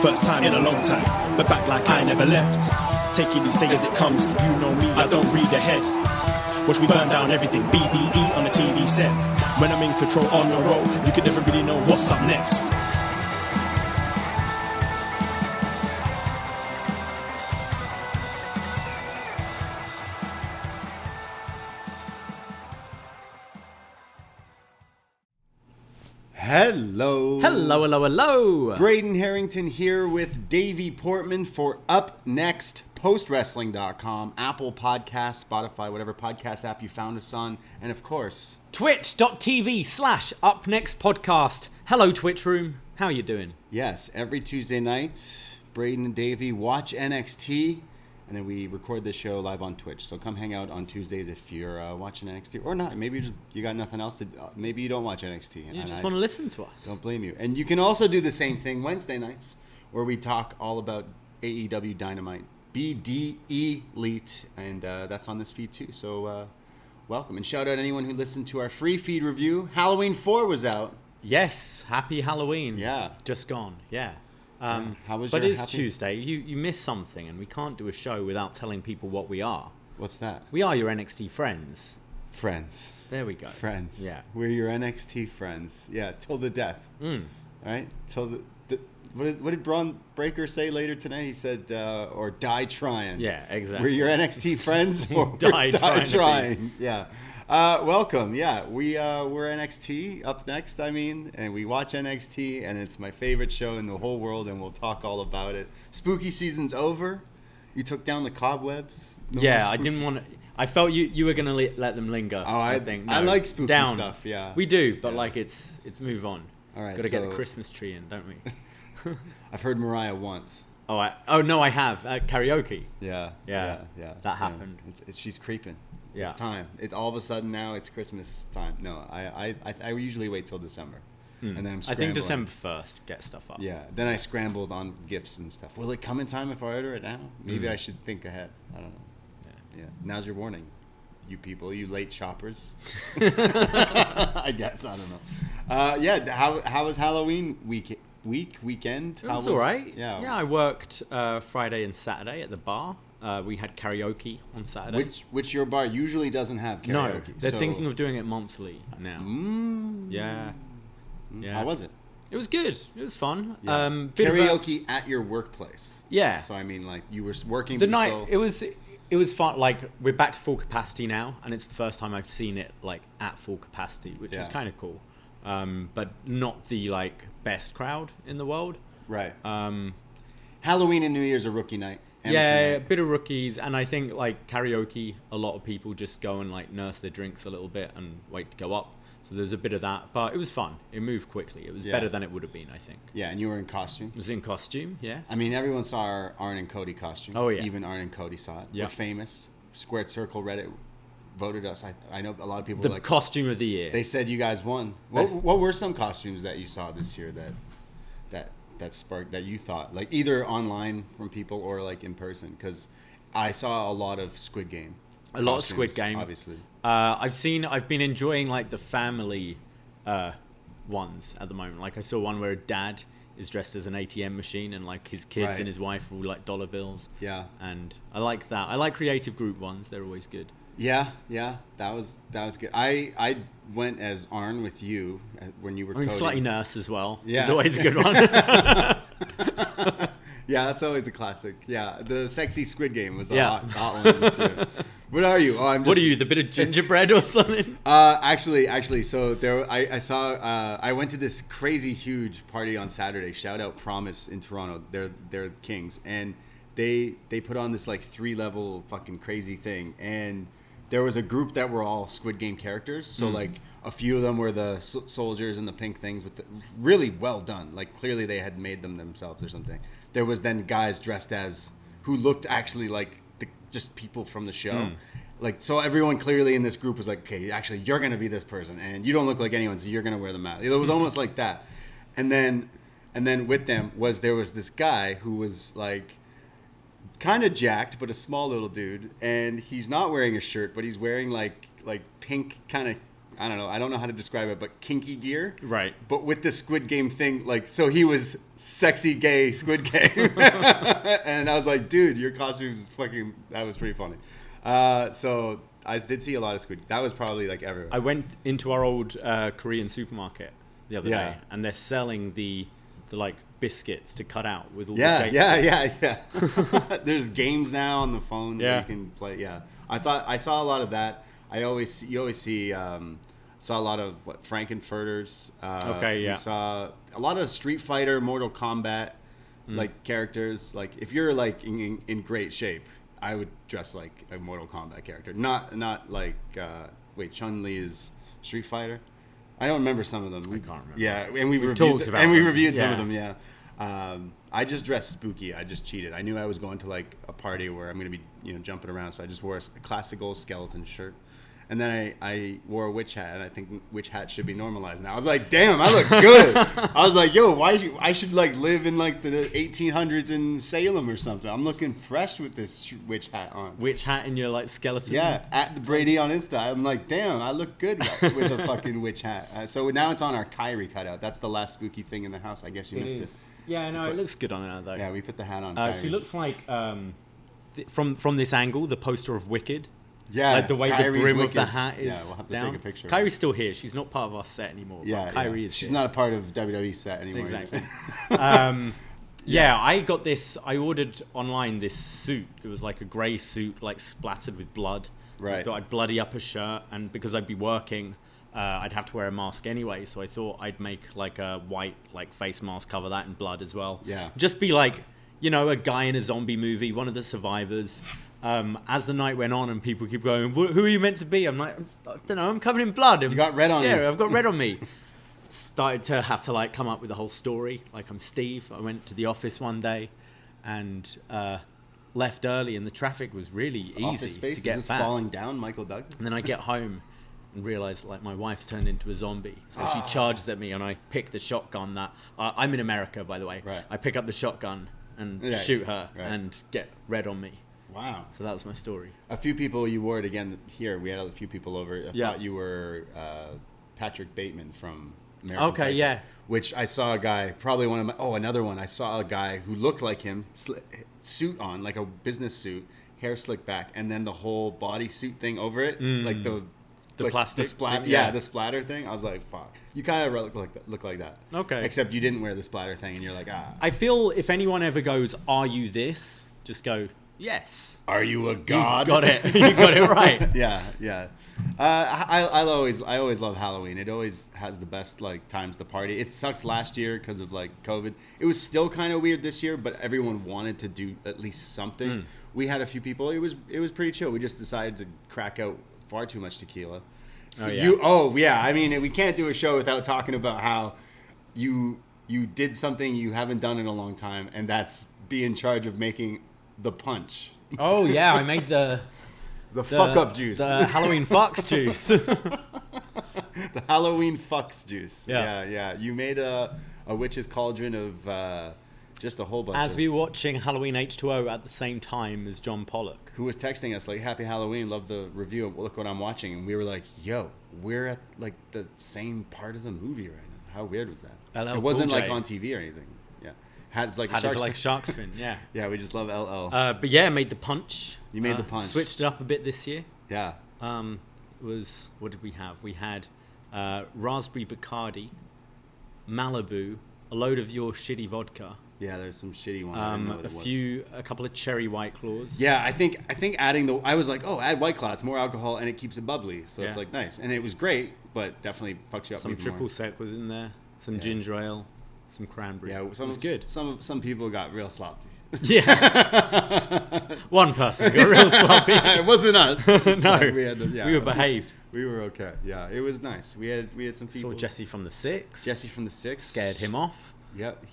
First time in a long time, but back like I never left. Taking each day as it comes, you know me, I don't read ahead. Watch me burn down everything, BDE on the TV set. When I'm in control on the road, you can never really know what's up next. Hello. Hello, hello, hello. Braden Herrington here with Davie Portman for upNXT, postwrestling.com, Apple Podcasts, Spotify, whatever podcast app you found us on, and of course, twitch.tv/upnextpodcast. Hello, Twitch room. How are you doing? yes, every Tuesday night, Braden and Davie watch NXT, and then we record this show live on Twitch. So come hang out on Tuesdays if you're watching NXT, or not. Maybe you got nothing else to. Maybe you don't watch NXT. You just want to listen to us. Don't blame you. And you can also do the same thing Wednesday nights, where we talk all about AEW Dynamite, BDE Elite, and that's on this feed too. So welcome, and shout out anyone who listened to our free feed review. Halloween 4 was out. Yes, happy Halloween. Yeah, just gone. Yeah. How was but your it's happy... Tuesday. You missed something, and we can't do a show without telling people what we are. What's that? We are your NXT friends. Friends. There we go. Friends. Yeah. We're your NXT friends. Yeah, till the death. All right? Till the what did Bron Breakker say later tonight? He said, or die trying. Yeah, exactly. We're your NXT friends or die trying. Yeah. Welcome. Yeah, we're NXT up next. I mean, and we watch NXT, and it's my favorite show in the whole world, and we'll talk all about it. Spooky season's over. You took down the cobwebs. Yeah, I didn't want to. I felt you were gonna let them linger. Oh, I think. No, I like spooky down. stuff. Yeah, we do, but yeah. like it's move on. All right, got to get the Christmas tree in, don't we? I've heard Mariah once. Oh no, I have at karaoke. Yeah. That happened. She's creeping. Yeah. It's time. It's all of a sudden now it's Christmas time. No, I usually wait till December, and then I'm scrambling. I think December 1st get stuff up. Yeah. Then I scrambled on gifts and stuff. Will it come in time if I order it now? Maybe I should think ahead. I don't know. Yeah. Now's your warning, you people, you late shoppers. I guess I don't know. Yeah. How was Halloween weekend? It was all right. Yeah. Yeah, I worked Friday and Saturday at the bar. We had karaoke on Saturday. Which your bar usually doesn't have karaoke. No, they're thinking of doing it monthly now. Yeah. How was it? It was good. It was fun. Yeah. Karaoke at your workplace. Yeah. So I mean, like you were working. The night it was fun. Like we're back to full capacity now, and it's the first time I've seen it like at full capacity, which is kind of cool. But not the like best crowd in the world. Right. Halloween and New Year's a rookie night. Yeah, a bit of rookies, and I think like karaoke, a lot of people just go and like nurse their drinks a little bit and wait to go up. So there's a bit of that, but it was fun. It moved quickly. It was better than it would have been, I think. Yeah, and you were in costume. I was in costume, yeah. I mean, everyone saw our Arn and Cody costume. Oh yeah. Even Arn and Cody saw it. Yeah. We're famous. Squared Circle Reddit voted us. I know a lot of people The were like costume of the year. They said you guys won. What were some costumes that you saw this year that sparked that you thought like either online from people or like in person? Because I saw a lot of Squid Game. A lot of Squid Game, obviously. I've been enjoying like the family ones at the moment. Like I saw one where a dad is dressed as an ATM machine and like his kids and his wife are all like dollar bills. Yeah. And I like that. I like creative group ones. They're always good. Yeah, that was good. I went as Arn with you when you were Cody. Slightly nurse as well. Yeah. It's always a good one. Yeah, that's always a classic. Yeah, the sexy Squid Game was a hot one this year. What are you? Oh, What are you? The bit of gingerbread or something? Actually, so there I saw. I went to this crazy huge party on Saturday. Shout out Promise in Toronto. They're kings, and they put on this like 3-level fucking crazy thing, and there was a group that were all Squid Game characters. So like a few of them were the soldiers and the pink things with really well done. Like clearly they had made them themselves or something. There was then guys dressed as who looked actually like just people from the show. Like, so everyone clearly in this group was like, okay, actually you're going to be this person and you don't look like anyone, so you're going to wear the mask. It was almost like that. And then with them there was this guy who was like kind of jacked, but a small little dude. And he's not wearing a shirt, but he's wearing like pink kind of I don't know. I don't know how to describe it, but kinky gear. Right. But with the Squid Game thing, like, so he was sexy gay Squid Game. And I was like, dude, your costume is fucking, that was pretty funny. So I did see a lot of Squid. That was probably like everywhere. I went into our old Korean supermarket the other day, and they're selling the like biscuits to cut out with all the shapes. Yeah. There's games now on the phone that you can play. Yeah. I saw a lot of that. You always see saw a lot of Frankenfurters. We saw a lot of Street Fighter, Mortal Kombat like characters. Like if you're like in great shape, I would dress like a Mortal Kombat character. Not like Chun-Li is Street Fighter. I don't remember some of them. I can't remember. Yeah, and we reviewed some of them. Yeah. I just dressed spooky. I just cheated. I knew I was going to like a party where I'm going to be, jumping around. So I just wore a classic old skeleton shirt. And then I wore a witch hat, and I think witch hat should be normalized now. I was like, damn, I look good. I was like, yo, I should like live in like the 1800s in Salem or something. I'm looking fresh with this witch hat on. Witch hat and your like skeleton. Yeah, at the Brady on Insta. I'm like, damn, I look good with a fucking witch hat. So now it's on our Kyrie cutout. That's the last spooky thing in the house. I guess you missed it. Yeah, no, it looks good on her though. Yeah, we put the hat on. She looks like from this angle, the poster of Wicked. Yeah, like the way Kyrie's the brim wicked. of the hat is we'll have to down. take a picture. Kyrie's still here. She's not part of our set anymore. Yeah, Kyrie is. She's here. not a part of WWE set anymore. Exactly. I got this. I ordered online this suit. It was like a grey suit, like splattered with blood. Right. I thought I'd bloody up a shirt, and because I'd be working, I'd have to wear a mask anyway. So I thought I'd make like a white like face mask, cover that in blood as well. Yeah. Just be like, a guy in a zombie movie, one of the survivors. As the night went on and people keep going, who are you meant to be? I'm like, I don't know, I'm covered in blood. You got red on you. I've got red on me. Started to have to like come up with the whole story. Like I'm Steve. I went to the office one day and left early, and the traffic was really easy to get is back. Falling down, Michael Doug. And then I get home and realize like my wife's turned into a zombie. So she charges at me, and I pick the shotgun that I'm in America, by the way. Right. I pick up the shotgun and shoot her and get red on me. Wow. So that was my story. A few people, you wore it again here. We had a few people over. I thought you were Patrick Bateman from American Psycho. Yeah. Which I saw a guy, probably one of my, another one. I saw a guy who looked like him, suit on, like a business suit, hair slicked back, and then the whole bodysuit thing over it, like the plastic. The splatter, the splatter thing. I was like, fuck. You kind of look like that. Okay. Except you didn't wear the splatter thing, and you're like, I feel if anyone ever goes, are you this? Just go, yes. Are you a god? You got it. You got it right. Yeah. I always love Halloween. It always has the best like times to party. It sucked last year because of like COVID. It was still kind of weird this year, but everyone wanted to do at least something. We had a few people. It was pretty chill. We just decided to crack out far too much tequila. I mean, we can't do a show without talking about how you did something you haven't done in a long time, and that's be in charge of making the punch. Oh yeah, I made the fuck up juice. The Halloween fucks juice. The Halloween fucks juice. Yeah. Yeah. You made a witch's cauldron of just a whole bunch. As we were watching Halloween H2O at the same time as John Pollock, who was texting us like, "Happy Halloween, love the review. Look what I'm watching," and we were like, "Yo, we're at like the same part of the movie right now. How weird was that?" It wasn't like on TV or anything. Yeah, had like shark's fin. Yeah. Yeah, we just love LL. But yeah, made the punch. You made the punch. Switched it up a bit this year. Yeah. What did we have? We had raspberry Bacardi, Malibu, a load of your shitty vodka. Yeah, there's some shitty ones. A couple of cherry White Claws. Yeah, I think adding I was like, add White Claw, it's more alcohol and it keeps it bubbly, so it's like nice, and it was great, but definitely fucks you up. Some triple sec was in there, some ginger ale, some cranberry. Yeah, it was good. Some people got real sloppy. Yeah, one person got real sloppy. It wasn't us. No, like we were behaved. We were okay. Yeah, it was nice. We had some people. Saw Jesse from the Six. Scared him off. Yep.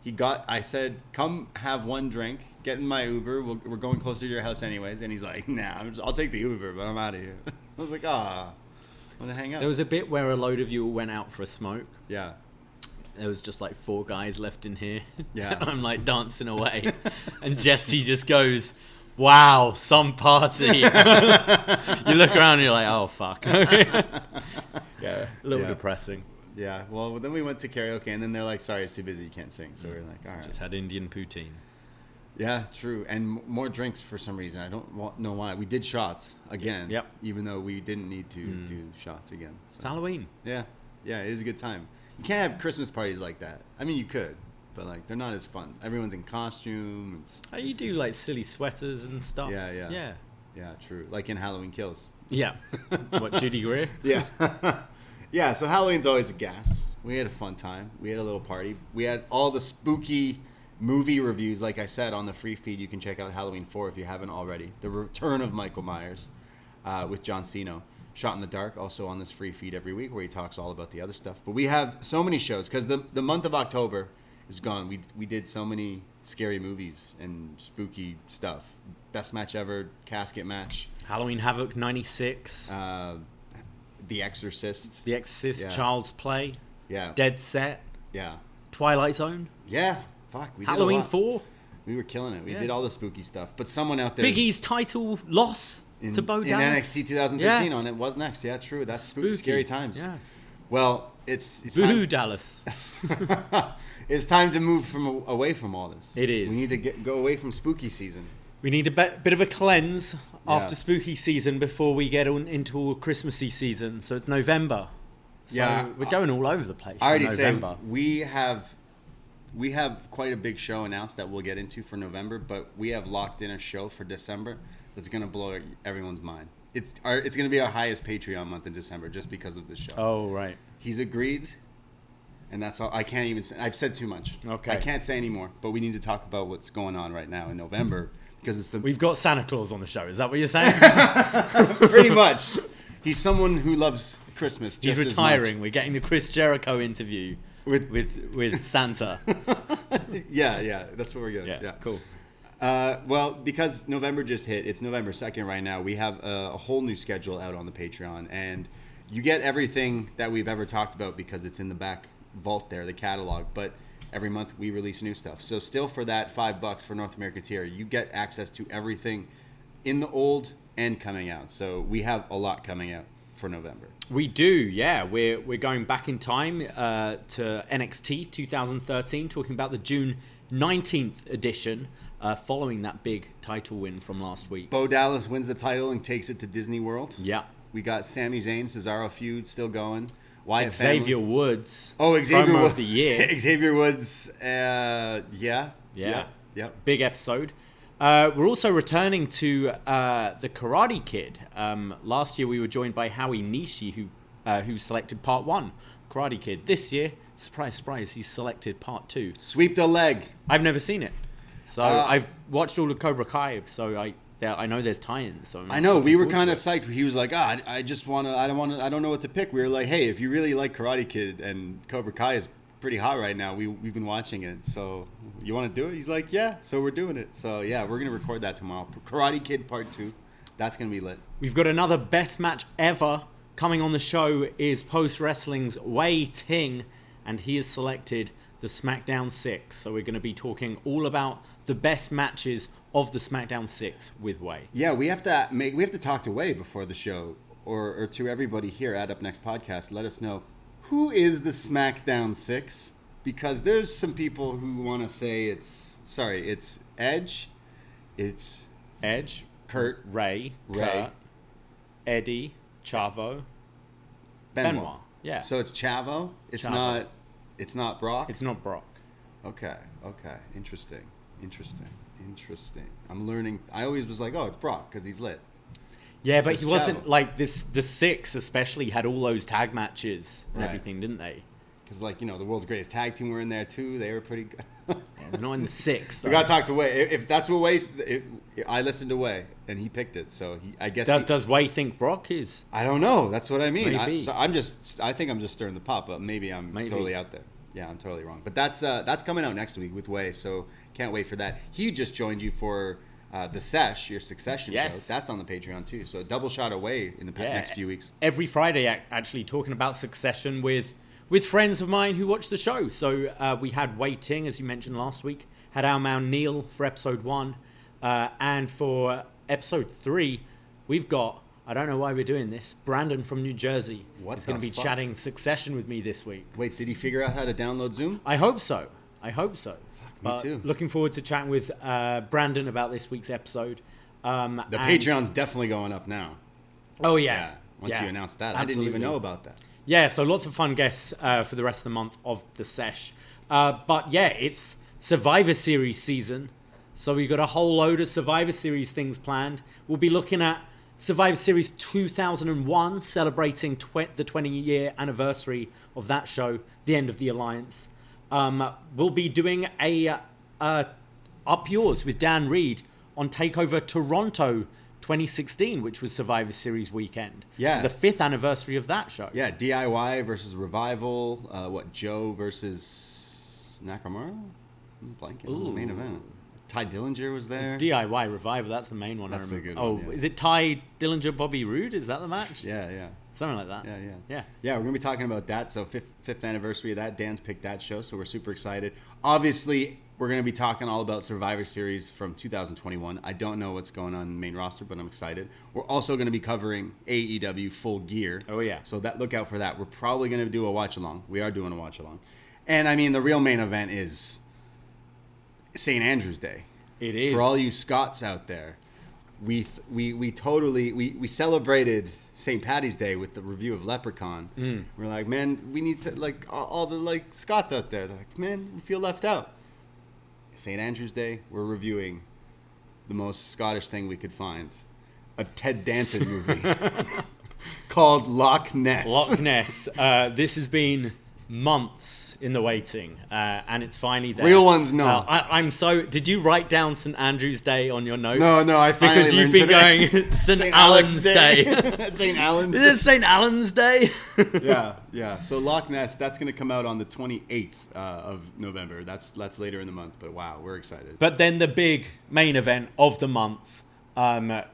He got. I said, "Come have one drink. Get in my Uber. We're going closer to your house anyways." And he's like, "Nah, I'll take the Uber, but I'm out of here." I was like, "Ah, I want to hang out." There was a bit where a load of you went out for a smoke. Yeah. There was just like 4 guys left in here. Yeah. And I'm like dancing away, and Jesse just goes, Wow, some party. You look around and you're like, oh, fuck. Yeah, a little depressing. Yeah, well, then we went to karaoke, and then they're like, sorry, it's too busy, you can't sing. So we're like, all right. Just had Indian poutine. Yeah, true. And more drinks for some reason. I don't know why. We did shots again. Yep. Even though we didn't need to do shots again. So. It's Halloween. Yeah. Yeah, it is a good time. You can't have Christmas parties like that. I mean, you could, but like they're not as fun. Everyone's in costume. Oh, you do like silly sweaters and stuff. Yeah. Yeah, true. Like in Halloween Kills. Yeah. What, Judy Greer? Yeah. Yeah, so Halloween's always a gas. We had a fun time. We had a little party. We had all the spooky movie reviews, like I said, on the free feed. You can check out Halloween 4 if you haven't already. The Return of Michael Myers with John Cena. Shot in the Dark, also on this free feed every week, where he talks all about the other stuff. But we have so many shows, because the month of October is gone. We did so many scary movies and spooky stuff. Best match ever, casket match. Halloween Havoc 96. The Exorcist. The Exorcist, Yeah. Child's Play. Yeah. Dead Set. Yeah. Twilight Zone. Yeah. Fuck. We did Halloween a lot. 4. We were killing it. We Yeah. did all the spooky stuff. But someone out there... Big E's title loss to Bo in Dallas. NXT 2013 on It Was Next. Yeah, true. That's spooky. Scary times. Yeah. Well, it's Boo Dallas. it's time to move away from all this. It is. We need to go away from spooky season. We need a bit of a cleanse after Yeah. spooky season before we get on into Christmassy season. So it's November. So Yeah. we're going all over the place. I already in say November. we have quite a big show announced that we'll get into for November, but we have locked in a show for December that's going to blow everyone's mind. It's going to be our highest Patreon month in December just because of this show. Oh, right. He's agreed, and that's all. I can't even say. I've said too much. Okay. I can't say anymore, but we need to talk about what's going on right now in November because it's We've got Santa Claus on the show. Is that what you're saying? pretty much. He's someone who loves Christmas. He's just retiring. As We're getting the Chris Jericho interview with Santa. much. Yeah, that's what we're getting. Yeah, cool. Well, because November just hit, it's November 2nd right now. We have a whole new schedule out on the Patreon, and you get everything that we've ever talked about because it's in the back vault there, the catalog. But every month we release new stuff. So still for that $5 for North American tier, you get access to everything in the old and coming out. So we have a lot coming out for November. We do, yeah. We're going back in time to NXT 2013, talking about the June 19th edition, following that big title win from last week. Bo Dallas wins the title and takes it to Disney World. Yeah. We got Sami Zayn, Cesaro feud still going. Wyatt Xavier family. Woods. Oh, Xavier promo Woods. of the year. Xavier Woods. Yeah. Yep. Big episode. We're also returning to the Karate Kid. Last year we were joined by Howie Nishi, who selected part 1, Karate Kid. This year, surprise, surprise, he's selected part 2. Sweep the leg. I've never seen it, so I've watched all of Cobra Kai. So I know there's tie-ins. So I know we were kind of psyched. He was like, I don't know what to pick. We were like, hey, if you really like Karate Kid and Cobra Kai is pretty hot right now, we've been watching it. So you want to do it? He's like, yeah. So we're doing it. So yeah, we're gonna record that tomorrow. Karate Kid Part 2. That's gonna be lit. We've got another best match ever coming on the show. Is Post Wrestling's Wei Ting, and he has selected the SmackDown 6. So we're going to be talking all about the best matches of the SmackDown 6 with Wei. Yeah, we have to talk to Wei before the show, or to everybody here at upNXT Podcast. Let us know who is the SmackDown 6, because there's some people who want to say it's Edge, it's Kurt, Ray, Kurt, Eddie, Chavo, Benoit. Yeah. So it's Chavo. It's not Brock. It's not Brock. Okay. Interesting. I'm learning. I always was like, oh, it's Brock because he's lit. Yeah, but It's he wasn't Chavo. like this. The 6 especially had all those tag matches and Right. everything, didn't they? Because the world's greatest tag team were in there too. They were pretty good. Yeah, they're not in the 6. We gotta talk to Wei. If that's what Wei, I listened to Wei and he picked it. So I guess. Does Wei think Brock is? I don't know. That's what I mean. Maybe. I think I'm just stirring the pot, but maybe I'm totally out there. Yeah, I'm totally wrong. But that's coming out next week with Wei, so can't wait for that. He just joined you for the Sesh, your Succession show. That's on the Patreon too. So double shot of Wei in the next few weeks. Every Friday, actually talking about Succession with friends of mine who watch the show. So we had Wei Ting, as you mentioned last week. Had our man Neil for episode 1. And for episode 3, we've got, I don't know why we're doing this, Brandon from New Jersey is going to be chatting Succession with me this week. Wait, did he figure out how to download Zoom? I hope so. Me too. Looking forward to chatting with Brandon about this week's episode. The Patreon's definitely going up now. Oh, yeah. Once you announced that. Absolutely. I didn't even know about that. Yeah, so lots of fun guests for the rest of the month of the sesh. But yeah, it's Survivor Series season. So we've got a whole load of Survivor Series things planned. We'll be looking at Survivor Series 2001, celebrating the 20-year anniversary of that show, the end of the Alliance. We'll be doing a Up Yours with Dan Reed on TakeOver Toronto 2016, which was Survivor Series weekend. Yeah. So the 5th anniversary of that show. Yeah, DIY versus Revival. Joe versus Nakamura? I'm blanking on the main event. Ty Dillinger was there. DIY Revival, that's the main one. That's I remember. the good one, yeah. Is it Ty Dillinger, Bobby Roode? Is that the match? Yeah. Something like that. Yeah, we're going to be talking about that. So 5th anniversary of that. Dan's picked that show, so we're super excited. Obviously, we're going to be talking all about Survivor Series from 2021. I don't know what's going on in the main roster, but I'm excited. We're also going to be covering AEW Full Gear. Oh, yeah. So look out for that. We're probably going to do a watch-along. We are doing a watch-along. And, I mean, the real main event is St. Andrew's Day. It is. For all you Scots out there, we celebrated St. Paddy's Day with the review of Leprechaun. We're like, man, we need to, like, all the Scots out there. They're like, man, we feel left out. St. Andrew's Day, we're reviewing the most Scottish thing we could find. A Ted Danson movie called Loch Ness. Loch Ness. This has been months in the waiting, and it's finally there. Real ones, no. I'm so... Did you write down St. Andrew's Day on your notes? No, I finally Because you've been going St. Alan's Day. St. Alan's Day. Is it St. Alan's Day? Yeah. So Loch Ness, that's going to come out on the 28th of November. That's later in the month, but wow, we're excited. But then the big main event of the month, a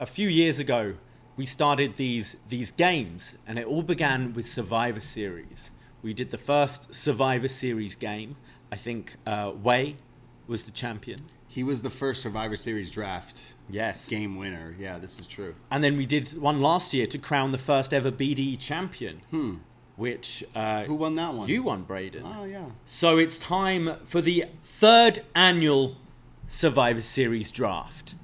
few years ago, we started these games, and it all began with Survivor Series. We did the first Survivor Series game. I think Wei was the champion. He was the first Survivor Series draft game winner. Yeah, this is true. And then we did one last year to crown the first ever BDE champion. Which... who won that one? You won, Braden. Oh, yeah. So it's time for the 3rd annual Survivor Series draft.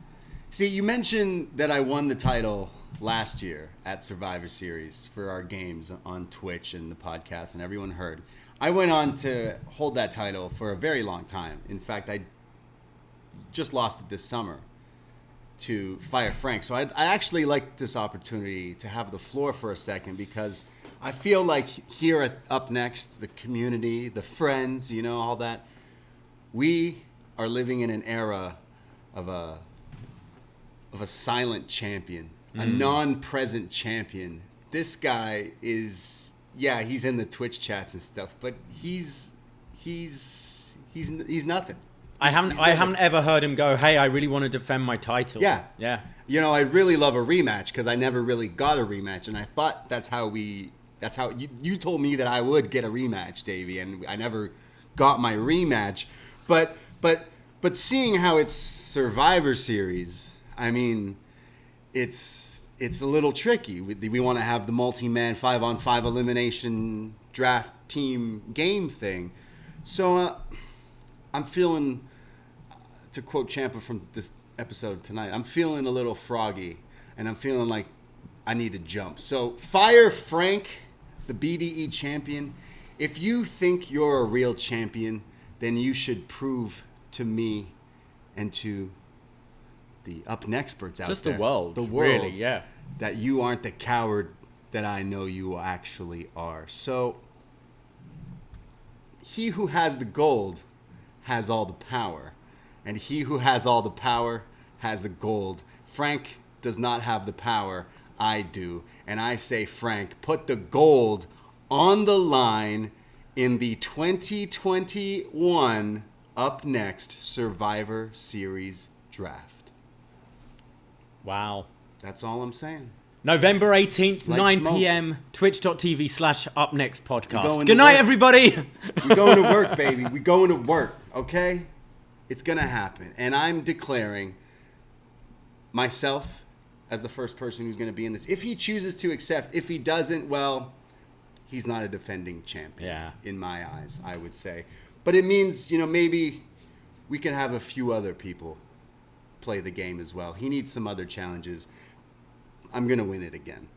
See, you mentioned that I won the title last year at Survivor Series for our games on Twitch and the podcast, and everyone heard. I went on to hold that title for a very long time. In fact, I just lost it this summer to Fire Frank. So I actually like this opportunity to have the floor for a second, because I feel like here at upNXT, the community, the friends, all that, we are living in an era of a silent champion. A non-present champion. This guy is, he's in the Twitch chats and stuff, but he's nothing. I haven't ever heard him go, "Hey, I really want to defend my title." Yeah. I'd really love a rematch, because I never really got a rematch, and I thought that's how you told me that I would get a rematch, Davie, and I never got my rematch. But seeing how it's Survivor Series, I mean, it's a little tricky. We want to have the multi-man 5-on-5 elimination draft team game thing. So I'm feeling, to quote Ciampa from this episode of tonight, I'm feeling a little froggy, and I'm feeling like I need to jump. So Fire Frank, the BDE champion, if you think you're a real champion, then you should prove to me and to the upNXTs out just there. The world, really, yeah. That you aren't the coward that I know you actually are. So, he who has the gold has all the power. And he who has all the power has the gold. Frank does not have the power. I do. And I say, Frank, put the gold on the line in the 2021 upNXT Survivor Series draft. Wow. That's all I'm saying. November 18th, Like 9 smoke. p.m, twitch.tv/upNXT podcast. going Good to night, work. everybody. We're going to work, baby. We're going to work, okay? It's going to happen. And I'm declaring myself as the first person who's going to be in this. If he chooses to accept, if he doesn't, well, he's not a defending champion in my eyes, I would say. But it means, maybe we can have a few other people play the game as well. He needs some other challenges. I'm going to win it again.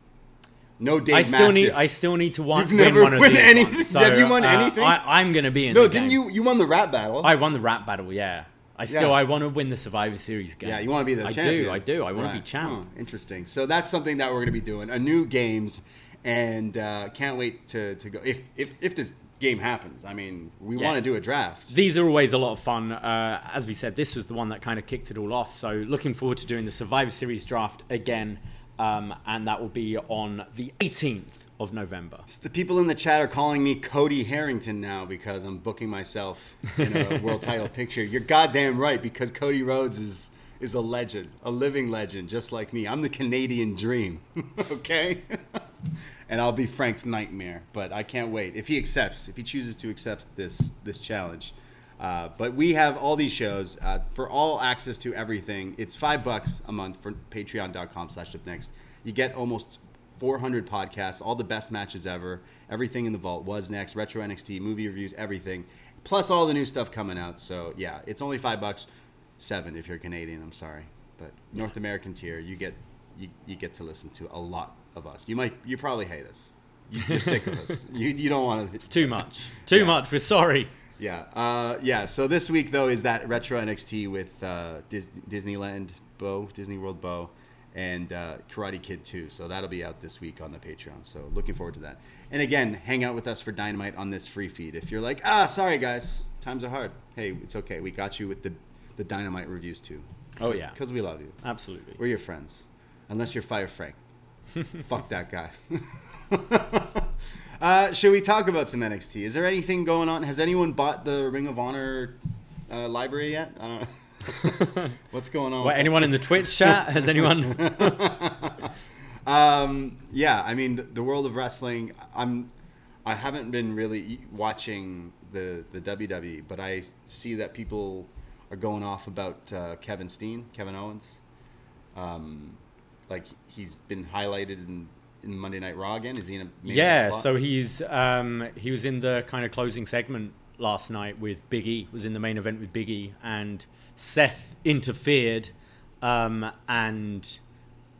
No Dave Mastiff. I still need to win never one of win these anything. ones. So, have you won anything? I'm going to be in the game. Didn't you won the rap battle? I won the rap battle, yeah. I want to win the Survivor Series game. Yeah, you want to be the champion. I do. I want to be champ. Oh, interesting. So that's something that we're going to be doing. A new games, and can't wait to go. If this game happens, I mean, we want to do a draft. These are always a lot of fun. As we said, this was the one that kind of kicked it all off. So looking forward to doing the Survivor Series draft again, and that will be on the 18th of November. The people in the chat are calling me Cody Herrington now because I'm booking myself in a world title picture. You're goddamn right, because Cody Rhodes is a legend, a living legend, just like me. I'm the Canadian dream, okay? And I'll be Frank's nightmare, but I can't wait. If he chooses to accept this challenge. But we have all these shows for all access to everything. It's $5 a month for patreon.com/upNXT. You get almost 400 podcasts, all the best matches ever, everything in the vault, was next, retro NXT, movie reviews, everything, plus all the new stuff coming out. So yeah, it's only $5, $7 if you're Canadian. I'm sorry, but North American tier, you get to listen to a lot of us. You probably hate us. You're sick of us. You don't want to. It's too much. Too much. We're sorry. Yeah. So this week though is that retro NXT with Disney World Bo. And Karate Kid 2. So that'll be out this week on the Patreon. So looking forward to that. And again, hang out with us for Dynamite on this free feed. If you're like, sorry guys, times are hard. Hey, it's okay. We got you with the Dynamite reviews too. Oh yeah. Because we love you. Absolutely. We're your friends. Unless you're Fire Frank. Fuck that guy. Should we talk about some NXT? Is there anything going on? Has anyone bought the Ring of Honor library yet? I don't know. What's going on? What, anyone in the Twitch chat? Has anyone? Yeah, I mean the world of wrestling. I haven't been really watching the WWE, but I see that people are going off about Kevin Owens. Like he's been highlighted in Monday Night Raw again. Is he in a main slot? So he was in the kind of closing segment last night with Big E. Was in the main event with Big E, and Seth interfered, and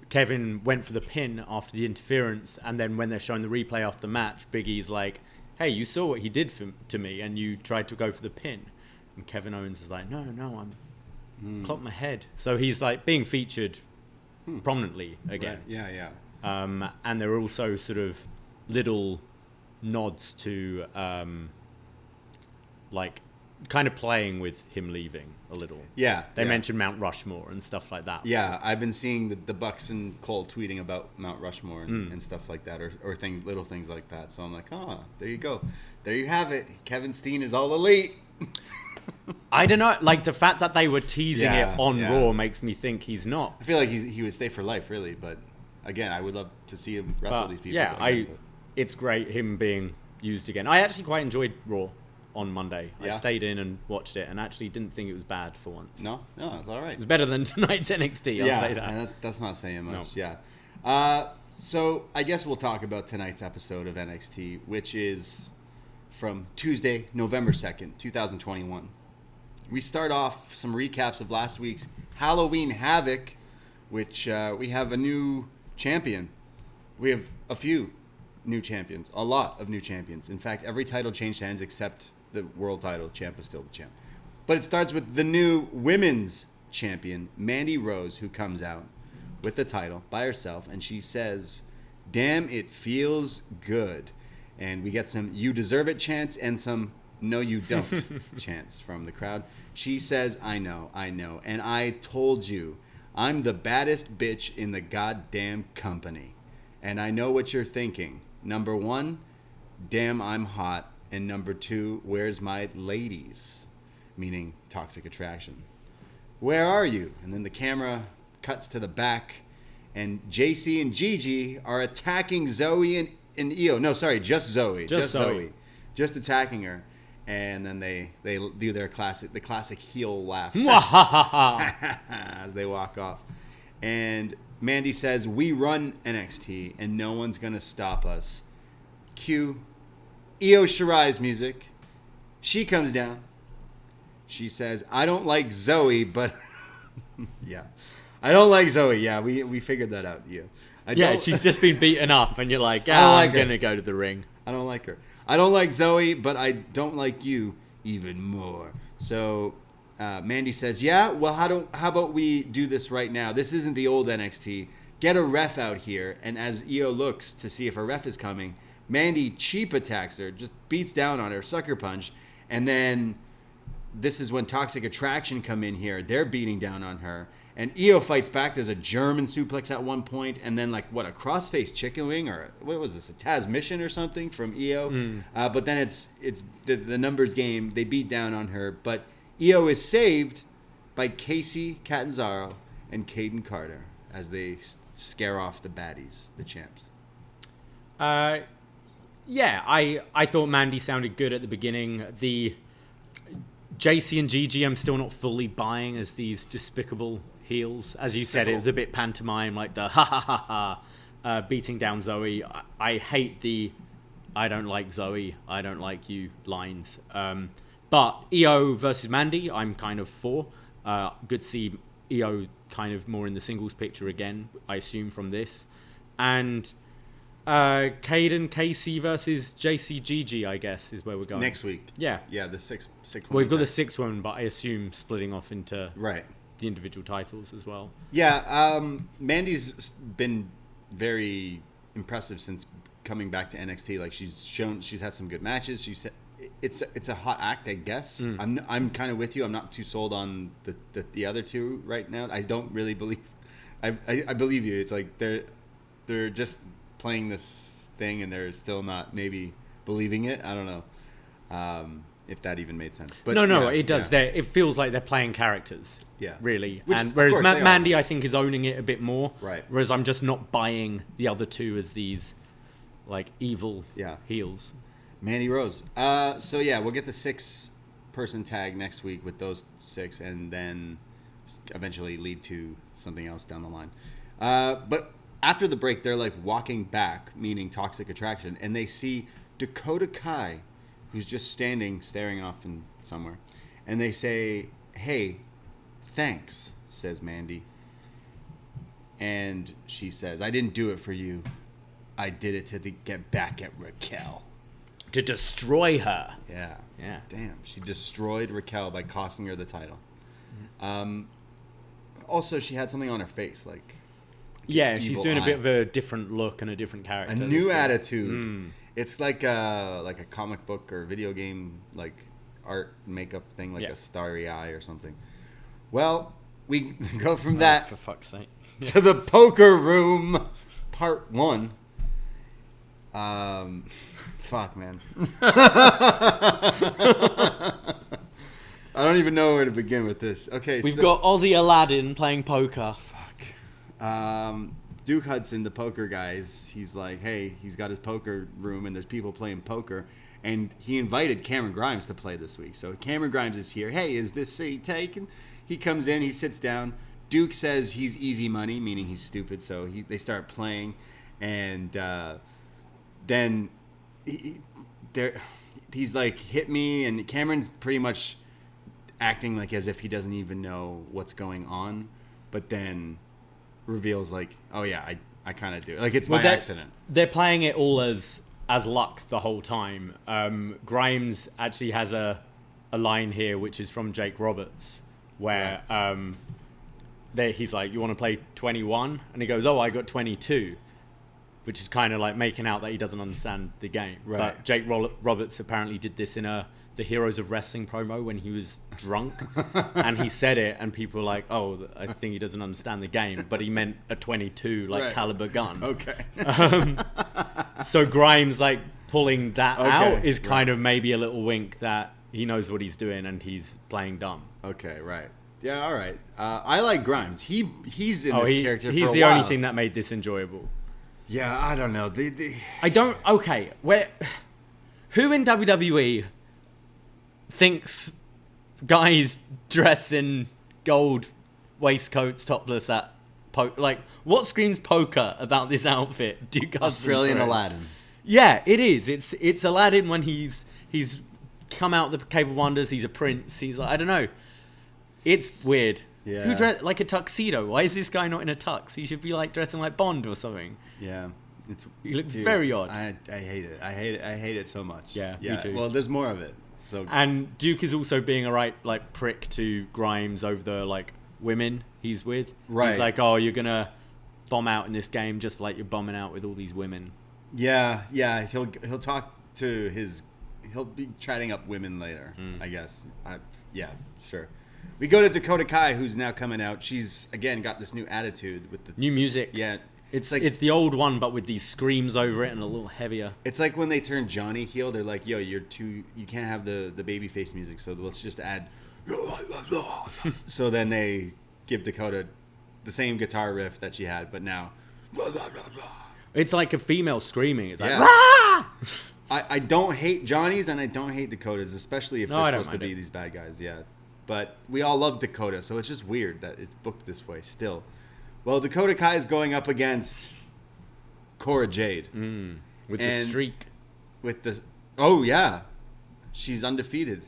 Kevin went for the pin after the interference, and then when they're showing the replay after the match, Big E's like, hey, you saw what he did to me, and you tried to go for the pin. And Kevin Owens is like, no, I'm clocked my head. So he's like being featured prominently again. Right. Yeah. And there are also sort of little nods to like kind of playing with him leaving a little. Yeah. They mentioned Mount Rushmore and stuff like that. Yeah, I've been seeing the Bucks and Cole tweeting about Mount Rushmore and stuff like that, or little things like that. So I'm like, there you go. There you have it. Kevin Steen is all elite. I don't know. Like the fact that they were teasing it on Raw makes me think he's not. I feel like he would stay for life, really. But again, I would love to see him wrestle these people. Yeah, it's great him being used again. I actually quite enjoyed Raw on Monday. Yeah. I stayed in and watched it and actually didn't think it was bad for once. No, it's all right. It's better than tonight's NXT, I'll say that. That's not saying much, No. yeah. So I guess we'll talk about tonight's episode of NXT, which is from Tuesday, November 2nd, 2021. We start off some recaps of last week's Halloween Havoc, which we have a new champion. We have a few new champions, a lot of new champions. In fact, every title changed hands except the world title. Champ is still the champ. But it starts with the new women's champion, Mandy Rose, who comes out with the title by herself, and she says, "Damn, it feels good." And we get some "you deserve it" chants and some "no, you don't" chants from the crowd. She says, I know, and I told you, I'm the baddest bitch in the goddamn company. And I know what you're thinking. Number 1, damn, I'm hot. And number 2, where's my ladies? Meaning Toxic Attraction. Where are you? And then the camera cuts to the back, and JC and Gigi are attacking Zoe and Io. No, sorry, just Zoe. Just Zoe. Just attacking her. and then they do the classic heel laugh as they walk off. And Mandy says, "We run NXT, and no one's gonna stop us." Cue Io Shirai's music. She comes down. She says, "I don't like Zoe, but..." Yeah. I don't like Zoe. Yeah, we figured that out. Yeah, she's just been beaten up, and you're like, I'm going to go to the ring. I don't like her. I don't like Zoe, but I don't like you even more. So Mandy says, "Yeah, well, how about we do this right now? This isn't the old NXT. Get a ref out here." And as Io looks to see if a ref is coming, Mandy cheap attacks her, just beats down on her, sucker punch. And then this is when Toxic Attraction come in here. They're beating down on her. And Io fights back. There's a German suplex at one point, and then a crossface chicken wing, or what was this, a Taz Mission or something from Io. But then it's the numbers game. They beat down on her, but Io is saved by Casey Catanzaro and Caden Carter as they scare off the baddies, the champs. Yeah, I thought Mandy sounded good at the beginning. The JC and Gigi, I'm still not fully buying as these despicable heels. As you said, it was a bit pantomime, like the ha beating down Zoe. I hate the "I don't like Zoe, I don't like you" lines. But Io versus Mandy, I'm kind of for. Good to see Io kind of more in the singles picture again, I assume, from this. And Caden Casey versus JCGG, I guess, is where we're going. Next week. Yeah. Yeah, the sixth one. Well, we've got the sixth one, but I assume splitting off into right. the individual titles as well. Yeah, Mandy's been very impressive since coming back to NXT. Like, she's had some good matches. She said it's a hot act, I guess. I'm kind of with you. I'm not too sold on the other two right now. I don't really believe. I believe you. It's like they're just playing this thing and they're still not maybe believing it. I don't know if that even made sense. But no, it does. Yeah. It feels like they're playing characters. Yeah, really. Which, and whereas Mandy, are. I think, is owning it a bit more. Right. Whereas I'm just not buying the other two as these evil heels. Mandy Rose. So yeah, we'll get the 6-person tag next week with those 6, and then eventually lead to something else down the line. But after the break, they're walking back, meaning Toxic Attraction, and they see Dakota Kai, who's just staring off in somewhere. And they say, "Hey, thanks," says Mandy. And she says, "I didn't do it for you. I did it to get back at Raquel." To destroy her. Yeah. Yeah. Damn. She destroyed Raquel by costing her the title. Also, she had something on her face, yeah, she's doing a bit of a different look and a different character. A new attitude. It's like a comic book or video game art makeup thing, a starry eye or something. Well, we go from that for fuck's sake to the poker room, part 1. Fuck, man. I don't even know where to begin with this. Okay, we've got Aussie Aladdin playing poker. Duke Hudson, the poker guy, he's like, hey, he's got his poker room and there's people playing poker, and he invited Cameron Grimes to play this week. So Cameron Grimes is here. Hey, is this seat taken? He comes in, he sits down. Duke says he's easy money, meaning he's stupid. So they start playing, and then he's like, hit me, and Cameron's pretty much acting as if he doesn't even know what's going on, but then reveals oh yeah, I kind of do. It's by accident. They're playing it all as luck the whole time. Grimes actually has a line here which is from Jake Roberts where he's like, "You want to play 21?" And he goes, "Oh, I got 22," which is kind of making out that he doesn't understand the game. Right. But Jake Roberts apparently did this in the Heroes of Wrestling promo when he was drunk, and he said it, and people were like, "Oh, I think he doesn't understand the game," but he meant a 22 caliber gun. Okay. So Grimes pulling that out is kind of maybe a little wink that he knows what he's doing and he's playing dumb. Okay, right. Yeah, all right. I like Grimes. He's in this character for a while. He's the only thing that made this enjoyable. Yeah, I don't know. I don't. Okay, who in WWE thinks guys dress in gold waistcoats topless at what screams poker about this outfit? Australian Aladdin. Yeah, it is. It's Aladdin when he's come out the Cave of Wonders. He's a prince. He's like, I don't know. It's weird. Yeah. Who dressed like a tuxedo? Why is this guy not in a tux? He should be like dressing like Bond or something. Yeah. He looks very odd. I hate it. I hate it so much. Yeah, me too. Well, there's more of it. So And Duke is also being a right like prick to Grimes over the like women he's with. Right. He's like, oh, you're gonna bomb out in this game just like you're bombing out with all these women. Yeah. He'll talk to he'll be chatting up women later, I guess. Yeah, sure. We go to Dakota Kai, who's now coming out. She's again got this new attitude with the New music. Yeah. It's the old one, but with these screams over it and a little heavier. It's like when they turn Johnny heel, they're like, yo, you can't have the baby face music, so let's just add so then they give Dakota the same guitar riff that she had, but now It's like a female screaming. It's like, yeah. Rah! I don't hate Johnny's and I don't hate Dakota's, especially if they're supposed to be it. these bad guys, yeah. But we all love Dakota, so it's just weird that it's booked this way still. Well, Dakota Kai is going up against Cora Jade. With the streak. Oh, yeah. She's undefeated.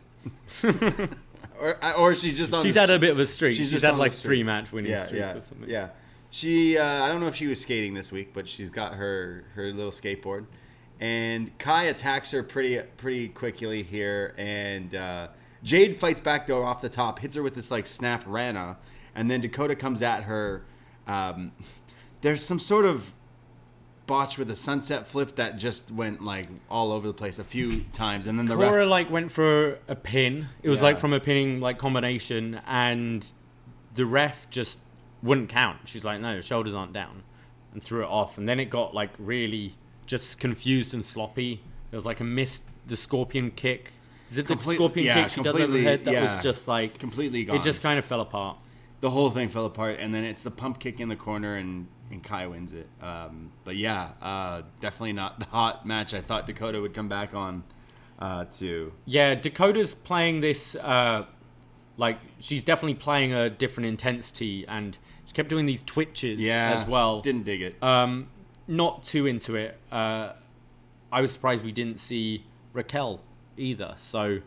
or she's just on She's had a bit of a streak. She's She's just had on like the streak. 3-match winning streak or something. Yeah. She, I don't know if she was skating this week, but she's got her little skateboard. And Kai attacks her pretty quickly here. And Jade fights back, though, off the top. Hits her with this, like, snap Rana. And then Dakota comes at her. There's some sort of botch with a sunset flip that just went like all over the place a few times, and then the Cora ref like went for a pin. It was like from a pinning like combination, and the ref just wouldn't count. She's like, no, shoulders aren't down, and threw it off. And then it got like really just confused and sloppy. There was like the scorpion kick. Is it the scorpion kick she does over her head? That was just like completely gone. It just kind of fell apart. The whole thing fell apart, and then it's the pump kick in the corner, and Kai wins it. But yeah, definitely not the hot match I thought Dakota would come back on to. Yeah, Dakota's playing this, like, she's definitely playing a different intensity, and she kept doing these twitches as well. Didn't dig it. Not too into it. I was surprised we didn't see Raquel either, so...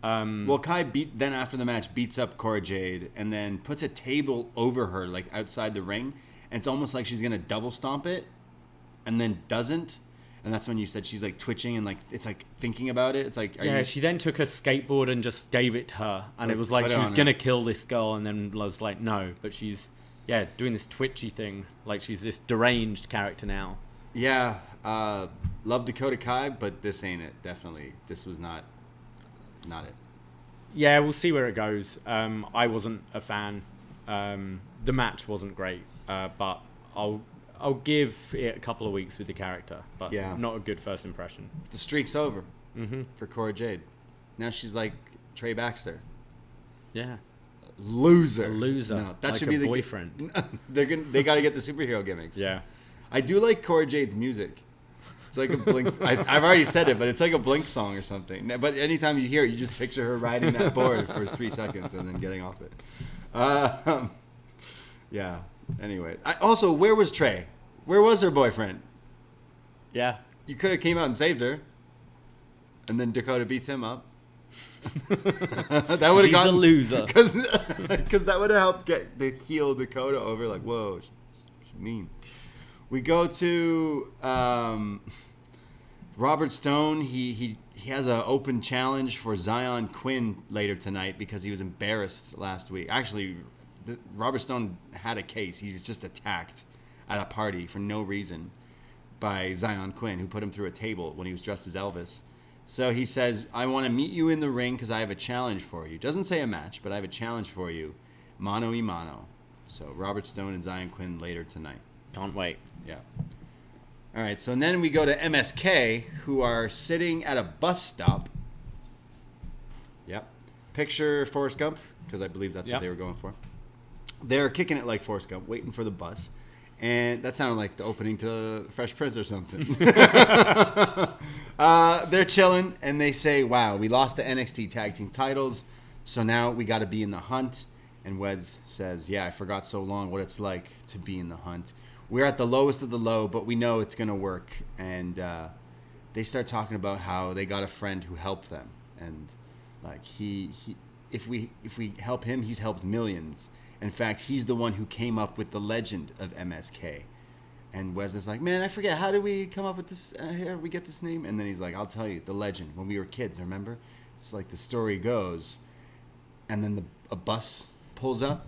well, Kai then after the match beats up Cora Jade and then puts a table over her like outside the ring, and it's almost like she's gonna double stomp it, and then doesn't, and that's when you said she's like twitching and like it's like thinking about it. It's like she then took her skateboard and just gave it to her, and it was like she was gonna kill this girl, and then was like no, but she's doing this twitchy thing, like she's this deranged character now. Yeah, love Dakota Kai, but this ain't it. Definitely, this was not it. Yeah, we'll see where it goes. I wasn't a fan. The match wasn't great, but I'll give it a couple of weeks with the character, but not a good first impression. The streak's over for Cora Jade. Now she's like Trey Baxter. Yeah, loser. A loser. No, that like should be the boyfriend. They got to get the superhero gimmicks. Yeah, I do like Cora Jade's music. It's like a Blink. I've already said it, but it's like a Blink song or something. But anytime you hear it, you just picture her riding that board for 3 seconds and then getting off it. Yeah. Anyway. Also, where was Trey? Where was her boyfriend? Yeah. You could have came out and saved her. And then Dakota beats him up. That would have gone. He's a loser. Because that would have helped get the heel Dakota over. Like, whoa, she's mean. We go to Robert Stone. He has an open challenge for Xyon Quinn later tonight because he was embarrassed last week. Actually, Robert Stone had a case. He was just attacked at a party for no reason by Xyon Quinn, who put him through a table when he was dressed as Elvis. So he says, I want to meet you in the ring because I have a challenge for you. Doesn't say a match, but I have a challenge for you. Mano y mano. So Robert Stone and Xyon Quinn later tonight. Can't wait. Yeah. All right, so then we go to MSK, who are sitting at a bus stop. Yep. Picture Forrest Gump, because I believe that's what they were going for. They're kicking it like Forrest Gump, waiting for the bus. And that sounded like the opening to Fresh Prince or something. They're chilling, and they say, wow, we lost the NXT tag team titles, so now we got to be in the hunt. And Wes says, yeah, I forgot so long what it's like to be in the hunt. We're at the lowest of the low, but we know it's going to work. And they start talking about how they got a friend who helped them. And like if we help him, he's helped millions. In fact, he's the one who came up with the legend of MSK. And Wes is like, man, I forget, how did we come up with this? How did we get this name? And then he's like, I'll tell you, the legend. When we were kids, remember? It's like the story goes. And then a bus pulls up.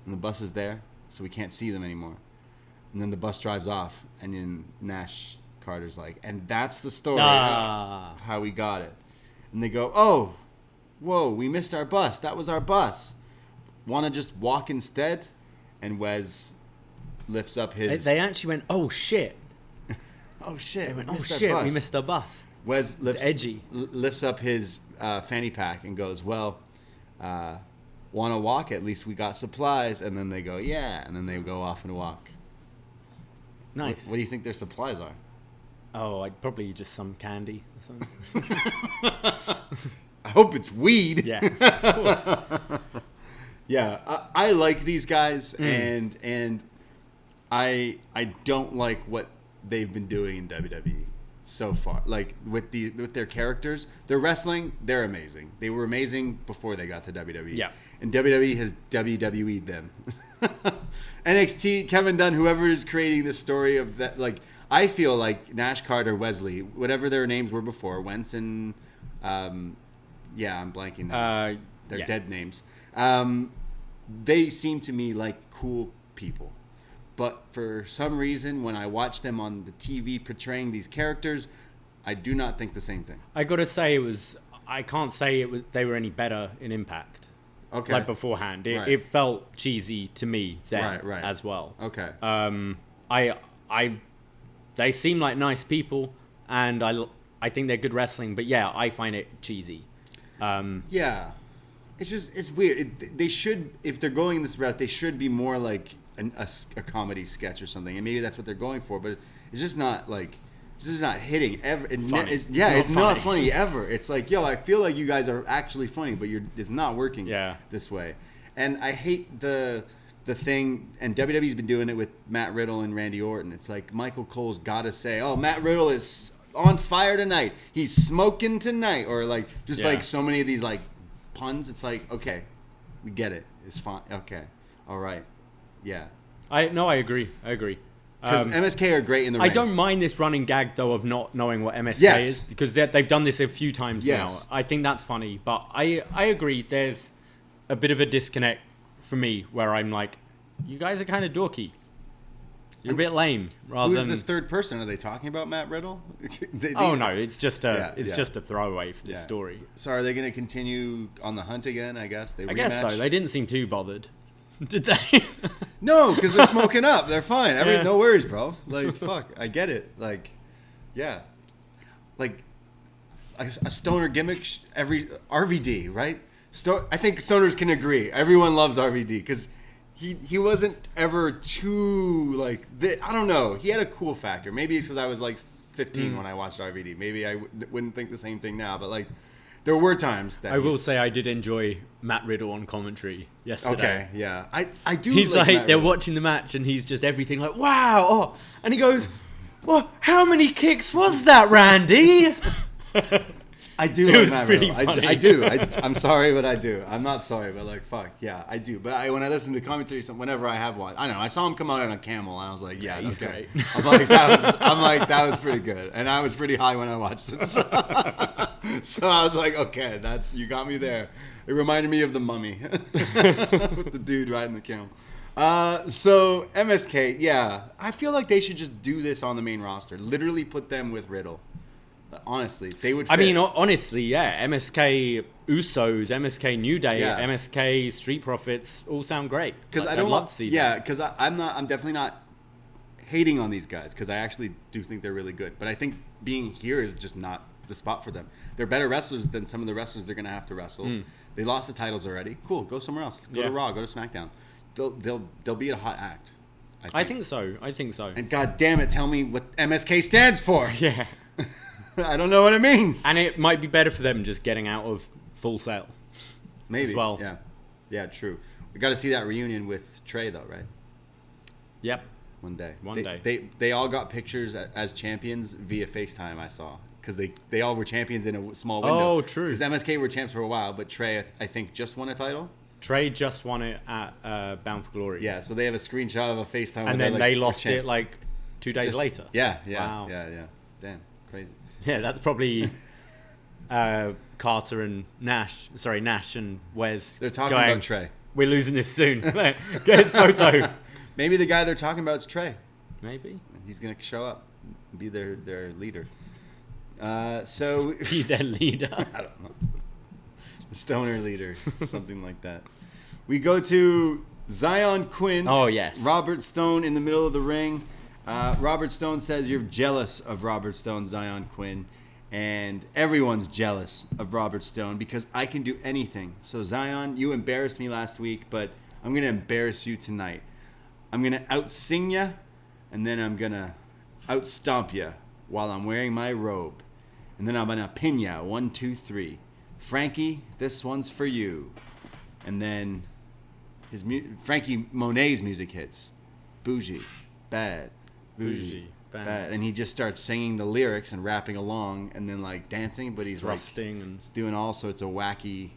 And the bus is there, so we can't see them anymore. And then the bus drives off. And then Nash Carter's like, and that's the story of how we got it. And they go, oh, whoa, we missed our bus. That was our bus. Want to just walk instead? And Wes lifts up his... They actually went, oh, shit. Oh, shit. They went, oh, shit, we missed our bus. Wes lifts up his fanny pack and goes, well, want to walk? At least we got supplies. And then they go, yeah. And then they go off and walk. Nice. What do you think their supplies are? Oh, I'd probably just some candy or something. I hope it's weed. Yeah, of course. Yeah, I like these guys, and I don't like what they've been doing in WWE so far. Like with their characters, their wrestling, they're amazing. They were amazing before they got to WWE. Yeah, and WWE has WWE'd them. NXT, Kevin Dunn, whoever is creating this story of that, like I feel like Nash, Carter, Wesley, whatever their names were before, Wentz and I'm blanking now. They're dead names. They seem to me like cool people. But for some reason, when I watch them on the TV portraying these characters, I do not think the same thing. I got to say I can't say they were any better in Impact. Okay. Like beforehand. It felt cheesy to me then as well. Okay. They seem like nice people, and I think they're good wrestling, but yeah, I find it cheesy. Yeah. It's weird. They should, if they're going this route, they should be more like a comedy sketch or something, and maybe that's what they're going for. But it's just not like it's just not hitting ever. It's not funny ever. It's like, yo, I feel like you guys are actually funny, but it's not working this way. And I hate the thing. And WWE's been doing it with Matt Riddle and Randy Orton. It's like Michael Cole's got to say, oh, Matt Riddle is on fire tonight. He's smoking tonight, or like just like so many of these like puns. It's like, okay, we get it. It's fine. Okay, all right, yeah. I agree. Because MSK are great in the ring. I don't mind this running gag though of not knowing what MSK is, because they've done this a few times now. I think that's funny, but I agree. There's a bit of a disconnect for me where I'm like, you guys are kind of dorky. You're a bit lame. Who's this third person? Are they talking about Matt Riddle? No, it's just a throwaway for this story. So are they going to continue on the hunt again? I guess I guess so. They didn't seem too bothered, did they? No, because they're smoking up. They're fine. No worries, bro. Like, fuck, I get it. Like, yeah, like a stoner gimmick. Every RVD, right? I think stoners can agree. Everyone loves RVD because. He wasn't ever too, like, I don't know. He had a cool factor. Maybe it's because I was, like, 15 when I watched RVD. Maybe I wouldn't think the same thing now. But, like, there were times that... I will say I did enjoy Matt Riddle on commentary yesterday. Okay, yeah. I do He's like Matt they're Riddle. Watching the match, and he's just everything like, wow. Oh. And he goes, well, how many kicks was that, Randy? I do like Matt Riddle. I do. I'm sorry, but I do. I'm not sorry, but like, fuck, yeah, I do. But when I listen to commentary, whenever I have watched, I don't know. I saw him come out on a camel, and I was like, yeah, he's okay. great. I'm like, that was pretty good, and I was pretty high when I watched it. So I was like, okay, you got me there. It reminded me of the Mummy with the dude riding the camel. So MSK, yeah, I feel like they should just do this on the main roster. Literally put them with Riddle. Honestly, they would fit. I mean, honestly, yeah. MSK Usos, MSK New Day, MSK Street Profits all sound great. Because I'd love to see that. Yeah, because I'm definitely not hating on these guys, because I actually do think they're really good. But I think being here is just not the spot for them. They're better wrestlers than some of the wrestlers they're going to have to wrestle. They lost the titles already. Cool, go somewhere else. Go to Raw, go to SmackDown. They'll be a hot act. I think so. And god damn it, tell me what MSK stands for. Yeah. I don't know what it means. And it might be better for them just getting out of Full Sail. Maybe. As well. Yeah. Yeah, true. We got to see that reunion with Trey, though, right? Yep. One day. One day. They all got pictures as champions via FaceTime, I saw. Because they all were champions in a small window. Oh, true. Because MSK were champs for a while, but Trey, I think, just won a title. Trey just won it at Bound for Glory. Yeah, so they have a screenshot of a FaceTime. And then they lost it like 2 days later. Yeah. Wow. Yeah. Damn, crazy. Yeah, that's probably Carter and Nash and Wes. They're talking about Trey. We're losing this soon. Get his photo. Maybe the guy they're talking about is Trey. Maybe. He's going to show up and be their leader. So Be their leader. I don't know. Stoner leader, something like that. We go to Xyon Quinn. Oh, yes. Robert Stone in the middle of the ring. Robert Stone says you're jealous of Robert Stone, Xyon Quinn. And everyone's jealous of Robert Stone because I can do anything. So Xyon, you embarrassed me last week, but I'm going to embarrass you tonight. I'm going to out-sing you, and then I'm going to out-stomp you while I'm wearing my robe. And then I'm going to pin you. 1, 2, 3. Frankie, this one's for you. And then Frankie Monet's music hits. Bougie, bad, bougie, bad. And he just starts singing the lyrics and rapping along and then like dancing, but he's thrusting like and doing all sorts of wacky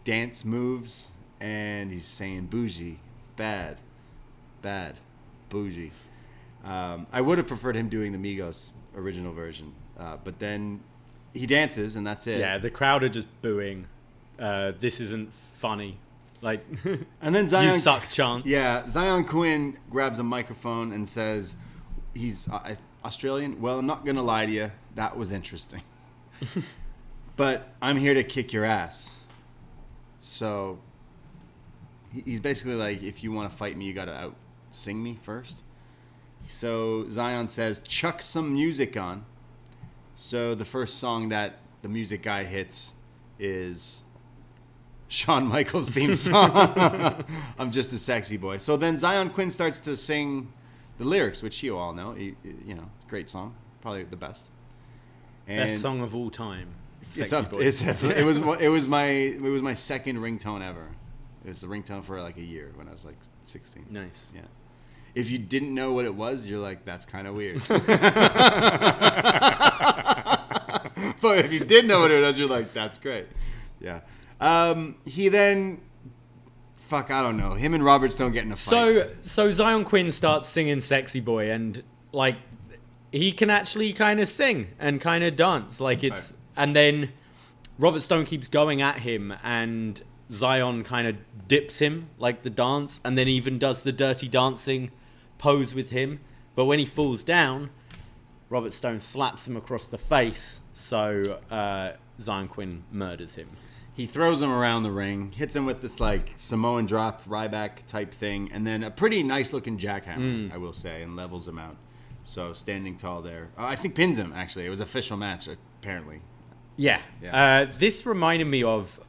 dance moves. And he's saying bougie, bad, bougie. I would have preferred him doing the Migos original version, but then he dances and that's it. Yeah, the crowd are just booing. This isn't funny. Like, and then Xyon, you suck, Chance. Yeah, Xyon Quinn grabs a microphone and says, he's Australian. Well, I'm not going to lie to you. That was interesting. But I'm here to kick your ass. So he's basically like, if you want to fight me, you got to out-sing me first. So Xyon says, chuck some music on. So the first song that the music guy hits is Shawn Michaels' theme song. I'm just a sexy boy. So then Xyon Quinn starts to sing the lyrics, which you all know. It's a great song, probably the best. And best song of all time. It was my second ringtone ever. It was the ringtone for like a year when I was like 16. Nice. Yeah. If you didn't know what it was, you're like, that's kind of weird. But if you did know what it was, you're like, that's great. Yeah. He then, I don't know. Him and Robert Stone get in a fight. So Xyon Quinn starts singing "Sexy Boy" and like he can actually kind of sing and kind of dance, like it's. Right. And then Robert Stone keeps going at him, and Xyon kind of dips him like the dance, and then even does the dirty dancing pose with him. But when he falls down, Robert Stone slaps him across the face. So Xyon Quinn murders him. He throws him around the ring, hits him with this like Samoan drop, Ryback type thing, and then a pretty nice looking jackhammer, I will say, and levels him out. So standing tall there. I think pins him, actually. It was an official match, apparently. Yeah. This reminded me of,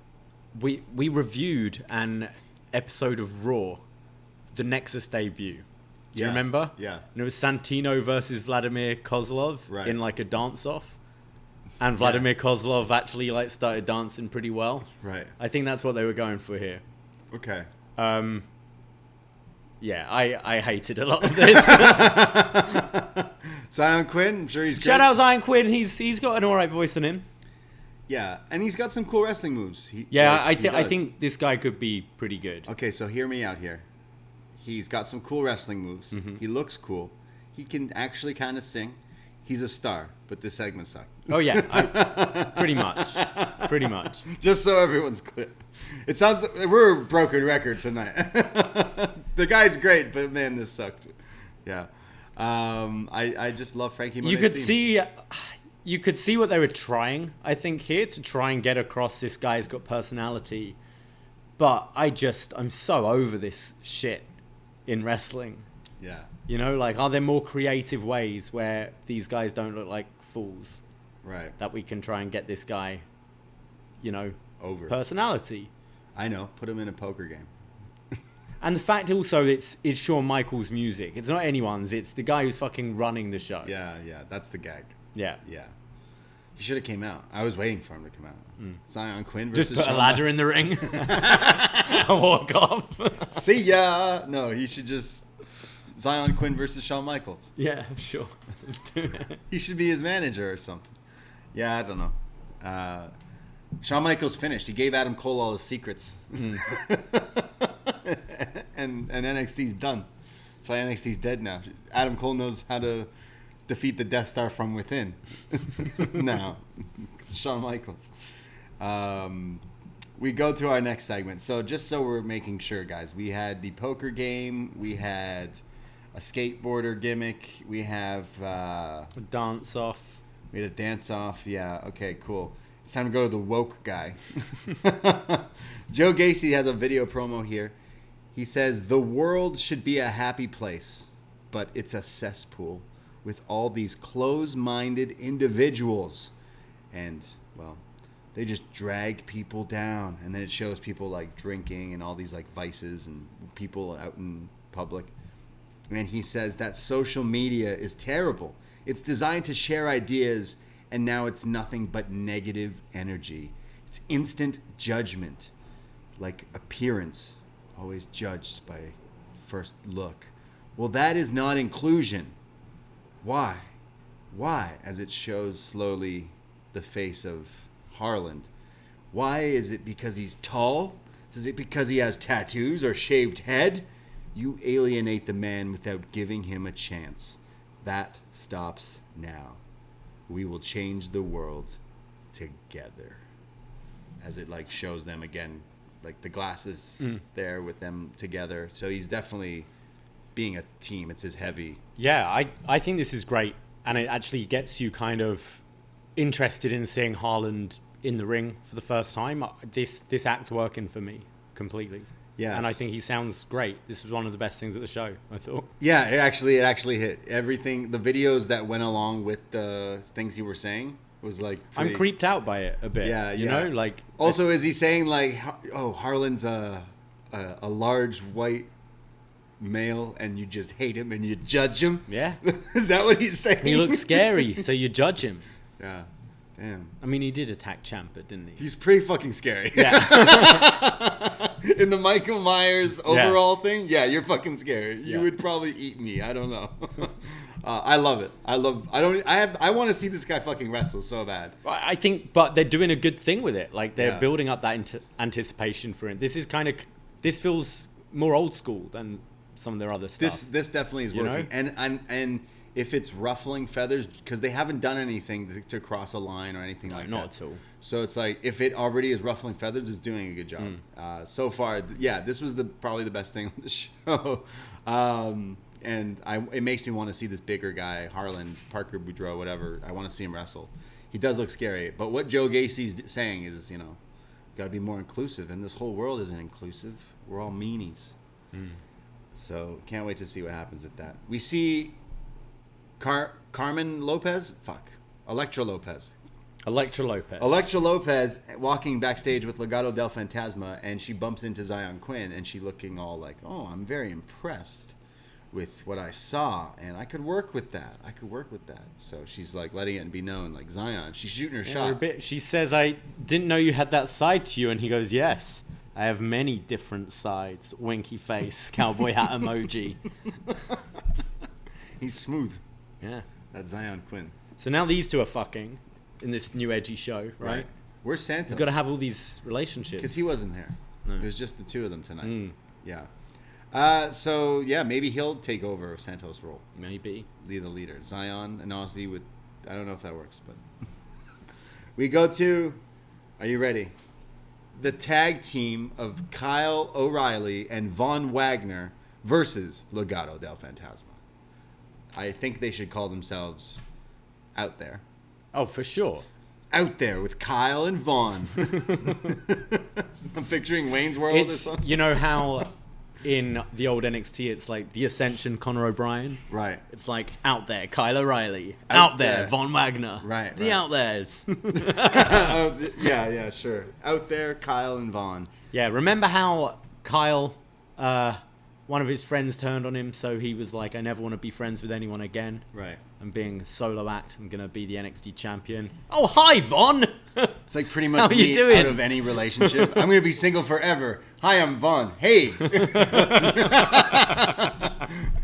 we reviewed an episode of Raw, the Nexus debut. Do you remember? Yeah. And it was Santino versus Vladimir Kozlov in like a dance-off. And Vladimir Kozlov actually like started dancing pretty well. Right. I think that's what they were going for here. Okay. Yeah, I hated a lot of this. Xyon Quinn, I'm sure he's great. Shout out Xyon Quinn. He's got an alright voice on him. Yeah, and he's got some cool wrestling moves. I think this guy could be pretty good. Okay, so hear me out here. He's got some cool wrestling moves. Mm-hmm. He looks cool. He can actually kind of sing. He's a star, but this segment sucked. Oh yeah, pretty much. Just so everyone's clear. It sounds like we're a broken record tonight. The guy's great, but man, this sucked. Yeah. I just love Frankie Monet's you could see what they were trying, I think, here to try and get across this guy's got personality. But I'm so over this shit in wrestling. Yeah. You know, like, are there more creative ways where these guys don't look like fools? Right. That we can try and get this guy, over. Personality. I know. Put him in a poker game. And the fact also it's Shawn Michaels' music. It's not anyone's. It's the guy who's fucking running the show. Yeah, that's the gag. Yeah. He should have came out. I was waiting for him to come out. Xyon Quinn versus Just put Shawn a ladder in the ring and walk off. See ya. No, he should just Xyon Quinn versus Shawn Michaels. Yeah, sure. Let's do it. He should be his manager or something. Yeah, I don't know. Shawn Michaels finished. He gave Adam Cole all his secrets. and NXT's done. That's why NXT's dead now. Adam Cole knows how to defeat the Death Star from within. Now, Shawn Michaels. We go to our next segment. So just so we're making sure, guys, we had the poker game. We had a skateboarder gimmick. We have A dance off. we had a dance off. Yeah. Okay. Cool. It's time to go to the woke guy. Joe Gacy has a video promo here. He says, "The world should be a happy place, but it's a cesspool with all these close-minded individuals. And, well, they just drag people down." And then it shows people, like, drinking and all these, like, vices and people out in public. And he says that social media is terrible. It's designed to share ideas, and now it's nothing but negative energy. It's instant judgment, like appearance, always judged by first look. Well, that is not inclusion. Why? Why? As it shows slowly the face of Harland. Why? Is it because he's tall? Is it because he has tattoos or shaved head? You alienate the man without giving him a chance. That stops now. We will change the world together. As it like shows them again, like the glasses there with them together. So he's definitely being a team. It's his heavy. Yeah, I think this is great. And it actually gets you kind of interested in seeing Harland in the ring for the first time. This act's working for me completely. Yes. And I think he sounds great. This was one of the best things at the show, I thought. Yeah, it actually hit. Everything, the videos that went along with the things you were saying was like pretty... I'm creeped out by it a bit. Yeah, you know, like... Also, is he saying like, oh, Harlan's a large white male and you just hate him and you judge him? Yeah. Is that what he's saying? He looks scary, so you judge him. Yeah. Damn. I mean, he did attack Ciampa, didn't he? He's pretty fucking scary. Yeah. In the Michael Myers overall thing, yeah, you're fucking scary. You Yeah. would probably eat me. I don't know. I love it. I want to see this guy fucking wrestle so bad. I think, but they're doing a good thing with it. Like, they're Yeah. building up that anticipation for it. This feels more old school than some of their other stuff. This definitely is working. You know? And if it's ruffling feathers, because they haven't done anything to cross a line or anything like that. Not at all. So it's like, if it already is ruffling feathers, it's doing a good job. So far, yeah, this was probably the best thing on the show. And it makes me want to see this bigger guy, Harland, Parker Boudreaux, whatever. I want to see him wrestle. He does look scary. But what Joe Gacy's saying is, got to be more inclusive. And this whole world isn't inclusive. We're all meanies. So can't wait to see what happens with that. We see Carmen Lopez? Electra Lopez. Electra Lopez walking backstage with Legado del Fantasma, and she bumps into Xyon Quinn, and she looking all like, oh, I'm very impressed with what I saw, and I could work with that. So she's like letting it be known, like, Xyon, she's shooting her shot. She says, I didn't know you had that side to you, and he goes, yes. I have many different sides. Winky face, cowboy hat emoji. He's smooth. Yeah. That's Xyon Quinn. So now these two are fucking in this new edgy show, right? Where's Santos? You've got to have all these relationships. Because he wasn't there. No. It was just the two of them tonight. Yeah. So, yeah, maybe he'll take over Santos' role. Maybe. Be the leader. Xyon and Aussie with... I don't know if that works, but... We go to... Are you ready? The tag team of Kyle O'Reilly and Von Wagner versus Legado del Fantasma. I think they should call themselves Out There. Oh, for sure. Out There with Kyle and Vaughn. I'm picturing Wayne's World or something. You know how in the old NXT it's like the Ascension, Conor O'Brien? Right. It's like Out There, Kyle O'Reilly. Out there, Von Wagner. Right. The Out Theres. Yeah, sure. Out There, Kyle and Vaughn. Yeah, remember how Kyle one of his friends turned on him, so he was like, I never want to be friends with anyone again. Right. I'm being a solo act. I'm going to be the NXT champion. Oh, hi, Von! It's like pretty much me out of any relationship. I'm going to be single forever. Hi, I'm Von. Hey!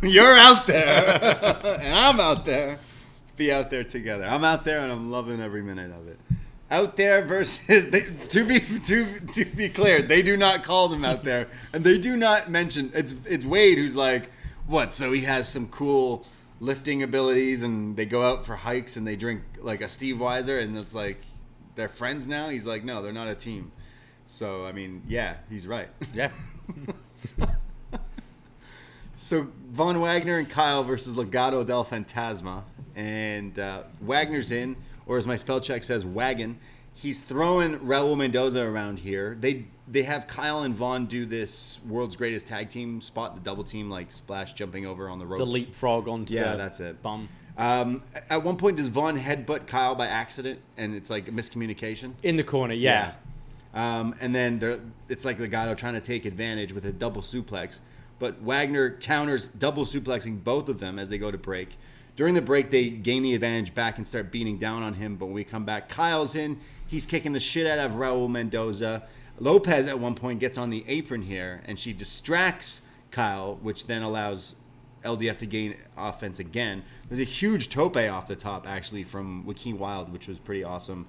You're out there, and I'm out there. Let's be out there together. I'm out there, and I'm loving every minute of it. Out there versus to be clear, they do not call them out there, and they do not mention it's Wade who's like, what? So he has some cool lifting abilities, and they go out for hikes and they drink like a Steve Weiser, and it's like they're friends now. He's like, no, they're not a team. So I mean, yeah, he's right. Yeah. So Von Wagner and Kyle versus Legado del Fantasma, and Wagner's in. Or as my spell check says, Wagon. He's throwing Raul Mendoza around here. They have Kyle and Vaughn do this world's greatest tag team spot, the double team, like splash jumping over on the ropes. The leapfrog onto that's it. Bum. At one point, does Vaughn headbutt Kyle by accident, and it's like a miscommunication? In the corner, yeah. And then it's like Legado trying to take advantage with a double suplex. But Wagner counters double suplexing both of them as they go to break. During the break, they gain the advantage back and start beating down on him. But when we come back, Kyle's in. He's kicking the shit out of Raul Mendoza. Lopez at one point gets on the apron here, and she distracts Kyle, which then allows LDF to gain offense again. There's a huge tope off the top, actually, from Joaquin Wilde, which was pretty awesome.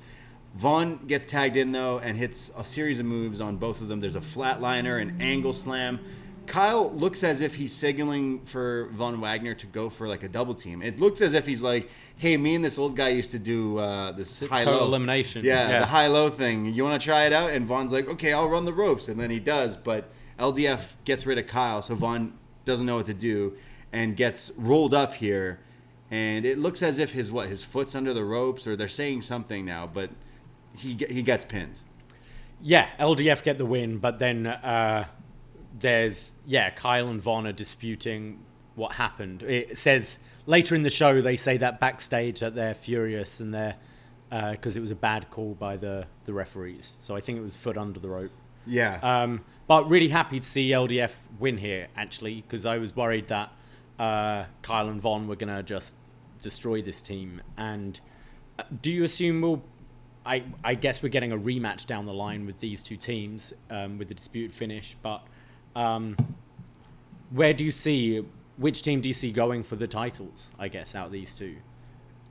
Vaughn gets tagged in, though, and hits a series of moves on both of them. There's a flatliner, an angle slam. Kyle looks as if he's signaling for Von Wagner to go for like a double team. It looks as if he's like, hey, me and this old guy used to do this high-low. Total elimination. Yeah, the high-low thing. You want to try it out? And Von's like, okay, I'll run the ropes. And then he does. But LDF gets rid of Kyle, so Von doesn't know what to do and gets rolled up here. And it looks as if his foot's under the ropes, or they're saying something now, but he gets pinned. Yeah, LDF get the win, but then Kyle and Von are disputing what happened. It says later in the show they say that backstage that they're furious and they're because it was a bad call by the referees. So I think it was foot under the rope. Yeah. But really happy to see LDF win here, actually, because I was worried that Kyle and Von were going to just destroy this team. And do you assume I guess we're getting a rematch down the line with these two teams with the disputed finish, but which team do you see going for the titles, I guess, out of these two?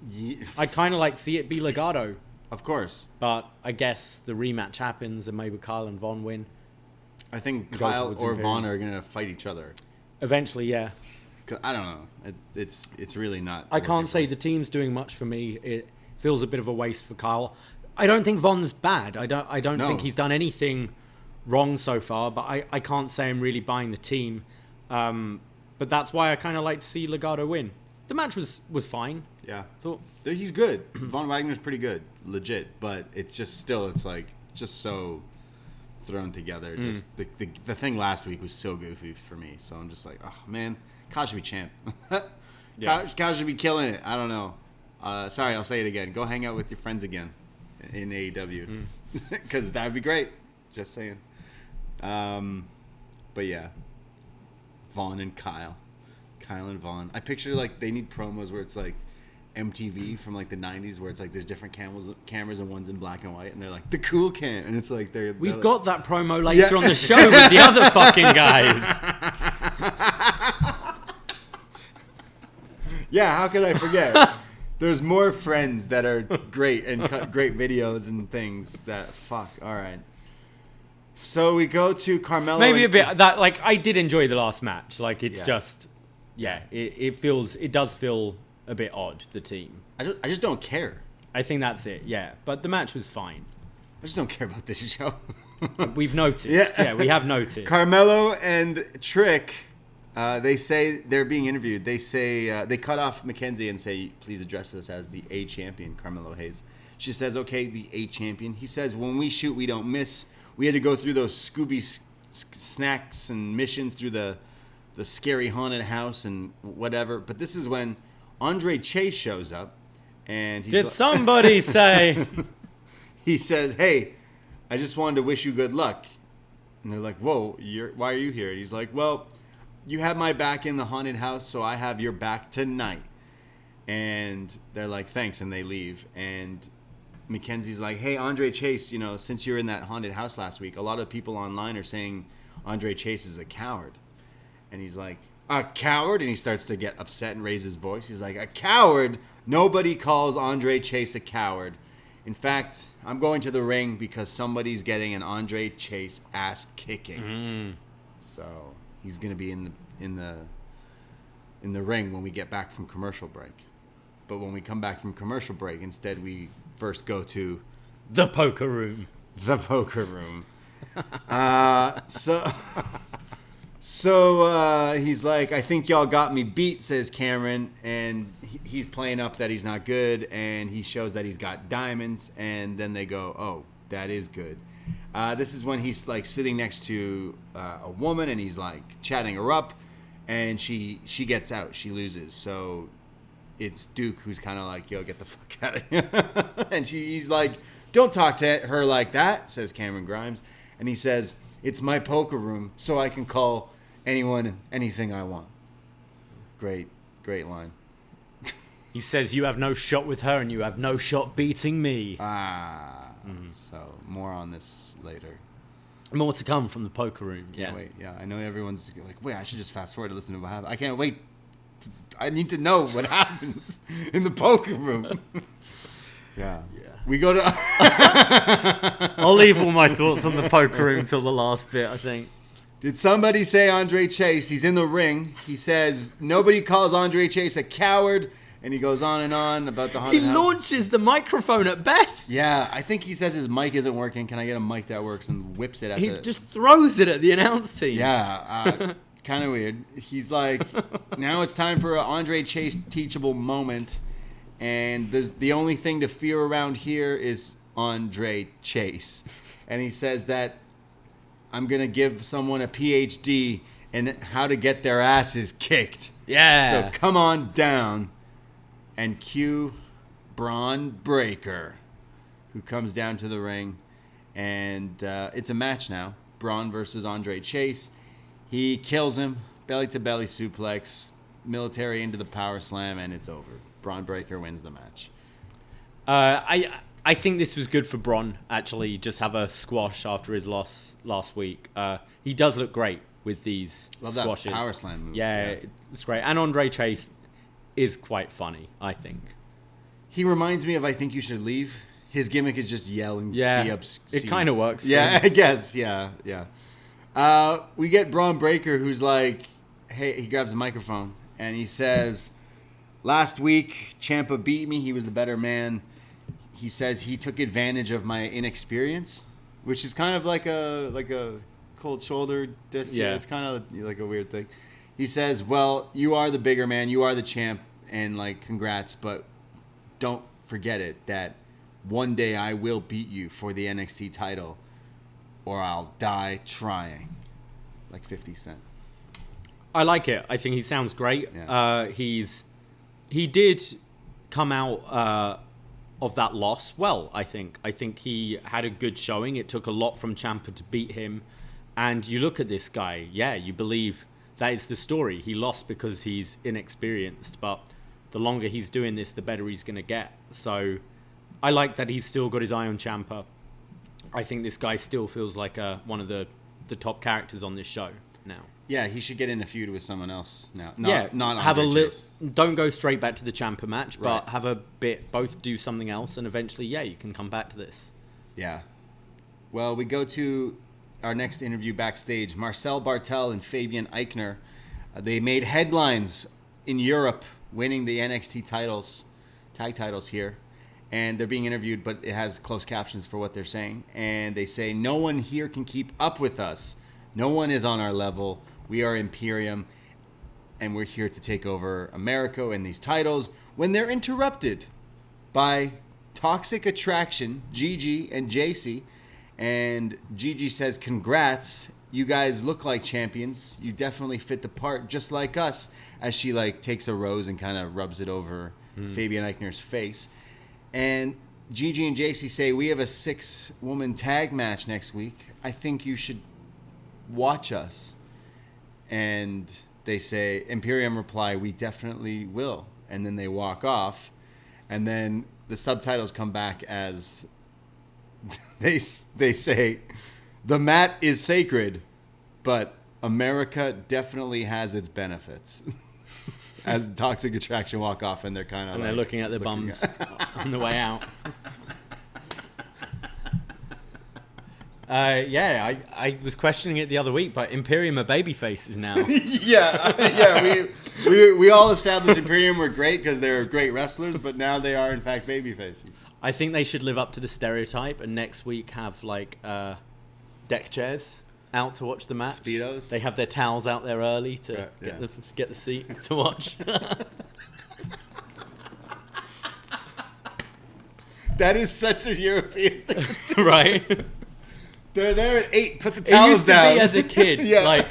Yeah. I'd kind of like to see it be Legado. Of course. But I guess the rematch happens and maybe Kyle and Von win. I think Kyle or Von are going to fight each other. Eventually, yeah. I don't know. It's really not. I can't say the team's doing much for me. It feels a bit of a waste for Kyle. I don't think Von's bad. I don't think he's done anything wrong so far, but I can't say I'm really buying the team. But that's why I kind of like to see Legado win. The match was fine. Yeah. Thought he's good. Von Wagner's pretty good, legit, but it's just so thrown together. Just the thing last week was so goofy for me. So I'm just like, oh man, Kyle should be champ. Yeah. Kyle should be killing it. I don't know. Sorry, I'll say it again. Go hang out with your friends again in AEW, because that would be great. Just saying. But yeah, Von and Kyle and Von. I picture like they need promos where it's like MTV from like the 90s, where it's like there's different cameras and one's in black and white, and they're like the cool cam, and it's like we've got that promo later on the show with the other fucking guys. Yeah, how could I forget? There's more friends that are great and cut great videos and things that fuck. All right. So we go to Carmelo. Maybe a bit that, like, I did enjoy the last match. Like, it's just, it does feel a bit odd, the team. I just don't care. I think that's it, yeah. But the match was fine. I just don't care about this show. We've noticed. Yeah, we have noticed. Carmelo and Trick, they say they're being interviewed. They say, they cut off Mackenzie and say, please address us as the A champion, Carmelo Hayes. She says, okay, the A champion. He says, when we shoot, we don't miss. We had to go through those Scooby snacks and missions through the scary haunted house and whatever. But this is when Andre Chase shows up, and did somebody say? He says, "Hey, I just wanted to wish you good luck." And they're like, "Whoa, why are you here?" And he's like, "Well, you have my back in the haunted house, so I have your back tonight. And they're like, thanks, and they leave. And Mackenzie's like, hey, Andre Chase, you know, since you were in that haunted house last week, a lot of people online are saying Andre Chase is a coward. And he's like, a coward? And he starts to get upset and raise his voice. He's like, a coward? Nobody calls Andre Chase a coward. In fact, I'm going to the ring because somebody's getting an Andre Chase ass kicking. So he's going to be in the ring when we get back from commercial break. But when we come back from commercial break, instead we first go to the poker room. The poker room. So he's like, I think y'all got me beat, says Cameron, and he's playing up that he's not good, and he shows that he's got diamonds, and then they go, oh, that is good. This is when he's like sitting next to a woman, and he's like chatting her up, and she gets out, she loses, so it's Duke who's kind of like, yo, get the fuck out of here. And he's like, don't talk to her like that, says Cameron Grimes, and he says, it's my poker room, so I can call anyone anything I want. Great line. He says, you have no shot with her and you have no shot beating me. So more on this later. More to come from the poker room. Can't wait. Yeah, I know everyone's like, wait, I should just fast forward to listen to what happens. I can't wait. I need to know what happens in the poker room. Yeah. We go to... I'll leave all my thoughts on the poker room till the last bit, I think. Did somebody say Andre Chase? He's in the ring. He says, nobody calls Andre Chase a coward. And he goes on and on about the haunted house. He launches the microphone at Beth. Yeah, I think he says his mic isn't working. Can I get a mic that works? And whips it at He just throws it at the announce team. Yeah, kind of weird. He's like, now it's time for an Andre Chase teachable moment. And the only thing to fear around here is Andre Chase. And he says that I'm going to give someone a PhD in how to get their asses kicked. Yeah. So come on down and cue Bron Breakker, who comes down to the ring. And it's a match now. Bron versus Andre Chase. He kills him. Belly-to-belly suplex. Military into the power slam, and it's over. Bron Breakker wins the match. I think this was good for Bron, actually, just have a squash after his loss last week. He does look great with these squashes. That power slam move. Yeah, it's great. And Andre Chase is quite funny, I think. He reminds me of I Think You Should Leave. His gimmick is just yell and be obscene. It kind of works. Yeah, I guess. Yeah. We get Bron Breakker, who's like, hey, he grabs a microphone, and he says... Last week, Ciampa beat me. He was the better man. He says he took advantage of my inexperience, which is kind of like a cold shoulder diss. Yeah. It's kind of like a weird thing. He says, well, you are the bigger man. You are the champ. And, like, congrats. But don't forget it that one day I will beat you for the NXT title or I'll die trying. Like 50 Cent. I like it. I think he sounds great. Yeah. He did come out of that loss well, I think. I think he had a good showing. It took a lot from Ciampa to beat him. And you look at this guy, you believe that is the story. He lost because he's inexperienced, but the longer he's doing this, the better he's going to get. So I like that he's still got his eye on Ciampa. I think this guy still feels like one of the top characters on this show now. Yeah, he should get in a feud with someone else now. Not have don't go straight back to the Ciampa match, but Right. have a bit, both do something else, and eventually, you can come back to this. Yeah. Well, we go to our next interview backstage. Marcel Bartel and Fabian Eichner, they made headlines in Europe, winning the NXT tag titles here. And they're being interviewed, but it has closed captions for what they're saying. And they say, no one here can keep up with us. No one is on our level. We are Imperium, and we're here to take over America and these titles, when they're interrupted by Toxic Attraction, Gigi and JC. And Gigi says, congrats, you guys look like champions. You definitely fit the part, just like us, as she takes a rose and kind of rubs it over Fabian Eichner's face. And Gigi and JC say, we have a 6-woman tag match next week. I think you should watch us. And they say, Imperium reply, "We definitely will." And then they walk off. And then the subtitles come back as they say, "The mat is sacred, but America definitely has its benefits." As the Toxic Attraction walk off, and they're kind of they're looking at their bums on the way out. I was questioning it the other week, but Imperium are baby faces now. yeah. We all established Imperium were great because they're great wrestlers, but now they are in fact baby faces. I think they should live up to the stereotype, and next week have like deck chairs out to watch the match. Speedos. They have their towels out there early to get the seat to watch. That is such a European thing. Right? They're there at 8. Put the towels It used down. to be as a kid. Yeah. Like,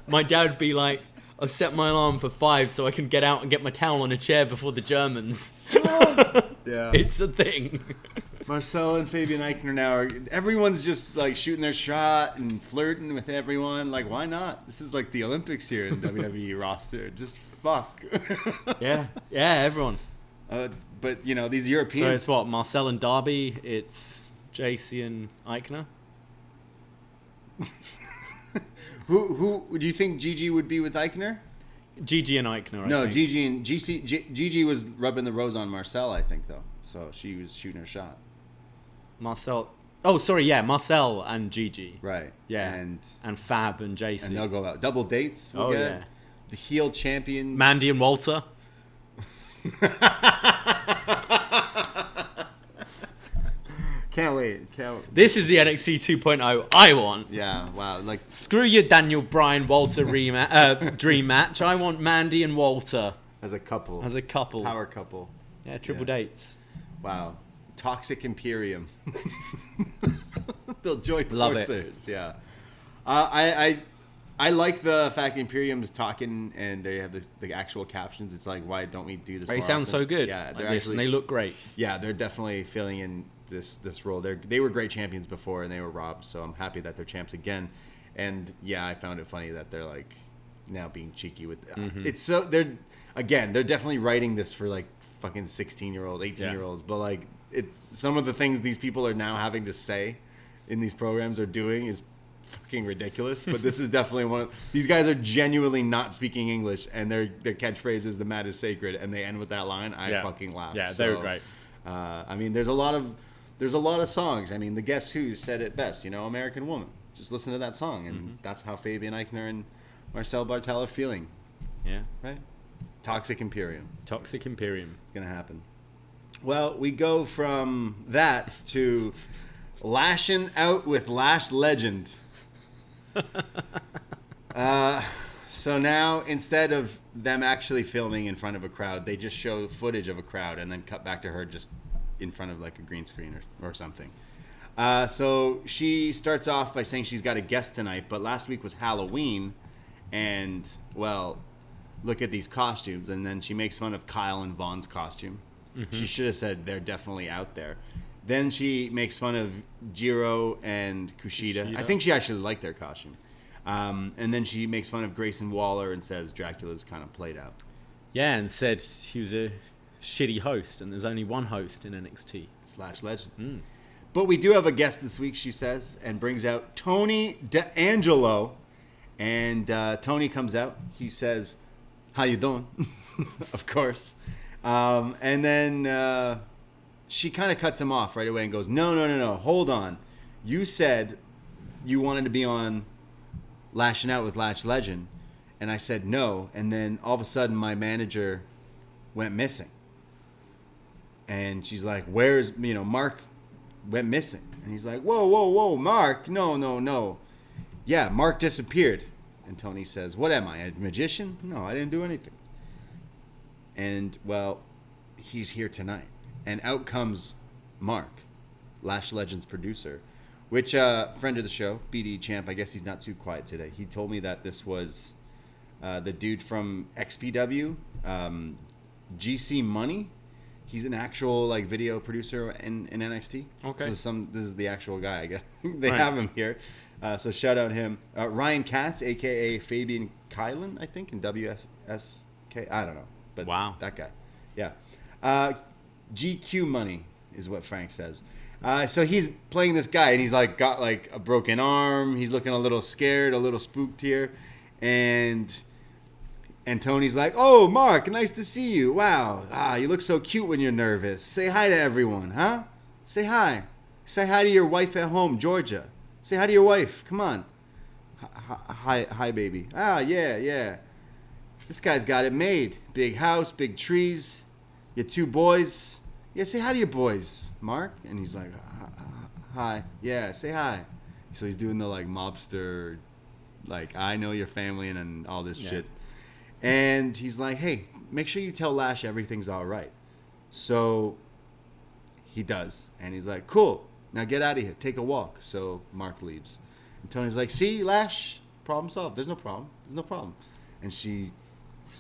my dad would be like, "I'll set my alarm for 5 so I can get out and get my towel on a chair before the Germans." Yeah. It's a thing. Marcel and Fabian Eichner now everyone's just like shooting their shot and flirting with everyone. Like, why not? This is like the Olympics here in WWE roster. Just fuck. Yeah, everyone. But you know, these So Europeans. it's what, Marcel and Davie, it's JC and Eichner? Who do you think Gigi would be with Eichner? Gigi and Eichner, No, I think. Gigi and Gigi was rubbing the rose on Marcel, I think, though. So she was shooting her shot. Marcel. Oh, sorry, yeah, Marcel and Gigi. Right. Yeah. And Fab and JC. And they'll go out. Double dates. We'll get yeah. the heel champions. Mandy and Walter. Can't wait. This is the NXT 2.0 I want. Yeah, wow. Like, Screw your Daniel Bryan Walter dream match. I want Mandy and Walter as a couple. as a couple. Power couple. Yeah, triple dates. Wow. Toxic Imperium. They'll join Love forces. Yeah. I like the fact Imperium's talking and they have the actual captions. It's like, why don't we do this They more sound often? so good. Yeah, Like they're this, actually, and they look great. yeah, they're definitely filling in this role. They were great champions before and they were robbed, so I'm happy that they're champs again. And yeah, I found it funny that they're like now being cheeky with it's so they're definitely writing this for like fucking 16-year-olds, 18-year-olds, but like it's some of the things these people are now having to say in these programs are doing is fucking ridiculous. But this is definitely one of these guys are genuinely not speaking English, and their catchphrase is "the mat is sacred," and they end with that line. I fucking laugh. Yeah, they were great. I mean, there's a lot of songs. I mean, the Guess Who said it best. You know, American Woman. Just listen to that song, and that's how Fabian Eichner and Marcel Bartel are feeling. Yeah. Right? Toxic Imperium. Toxic Imperium. It's gonna happen. Well, we go from that to Lashing Out with Lash Legend. So now, instead of them actually filming in front of a crowd, they just show footage of a crowd and then cut back to her just in front of like a green screen or something. So she starts off by saying she's got a guest tonight, but last week was Halloween, and, well, look at these costumes. And then she makes fun of Kyle and Vaughn's costume. She should have said they're definitely out there. Then she makes fun of Jiro and Kushida. I think she actually liked their costume. And then she makes fun of Grayson Waller and says Dracula's kind of played out. Yeah, and said he was a shitty host, and there's only one host in NXT. Lash Legend. But we do have a guest this week, she says, and brings out Tony D'Angelo. And Tony comes out. He says, "How you doing?" Of course. And then she kind of cuts him off right away and goes, No, hold on. You said you wanted to be on Lashing Out with Lash Legend. And I said no. And then all of a sudden my manager went missing. And she's like, where's, Mark went missing. And he's like, whoa, Mark. No. Yeah, Mark disappeared. And Tony says, what am I, a magician? No, I didn't do anything. And, well, he's here tonight. And out comes Mark, Lash Legend's producer, which, friend of the show, BD Champ, I guess he's not too quiet today. He told me that this was the dude from XPW, GC Money. He's an actual video producer in NXT. Okay. So this is the actual guy, I guess. They have him here. So shout out him. Ryan Katz, a.k.a. Fabian Kylan, I think, in WSK. I don't know. But wow. That guy. Yeah. GQ money is what Frank says. So he's playing this guy, and he's like got like a broken arm. He's looking a little scared, a little spooked here. And Tony's like, "Oh, Mark, nice to see you. Wow. You look so cute when you're nervous. Say hi to everyone, huh? Say hi. Say hi to your wife at home, Georgia. Say hi to your wife. Come on. Hi, baby. Yeah. This guy's got it made. Big house, big trees. Your 2 boys. Yeah, say hi to your boys, Mark." And he's like, "Hi. Yeah, say hi." So he's doing the like mobster, like, I know your family and all this shit. And he's like, "Hey, make sure you tell Lash everything's all right." So he does. And he's like, "Cool. Now get out of here. Take a walk." So Mark leaves. And Tony's like, "See, Lash, problem solved. There's no problem. And she's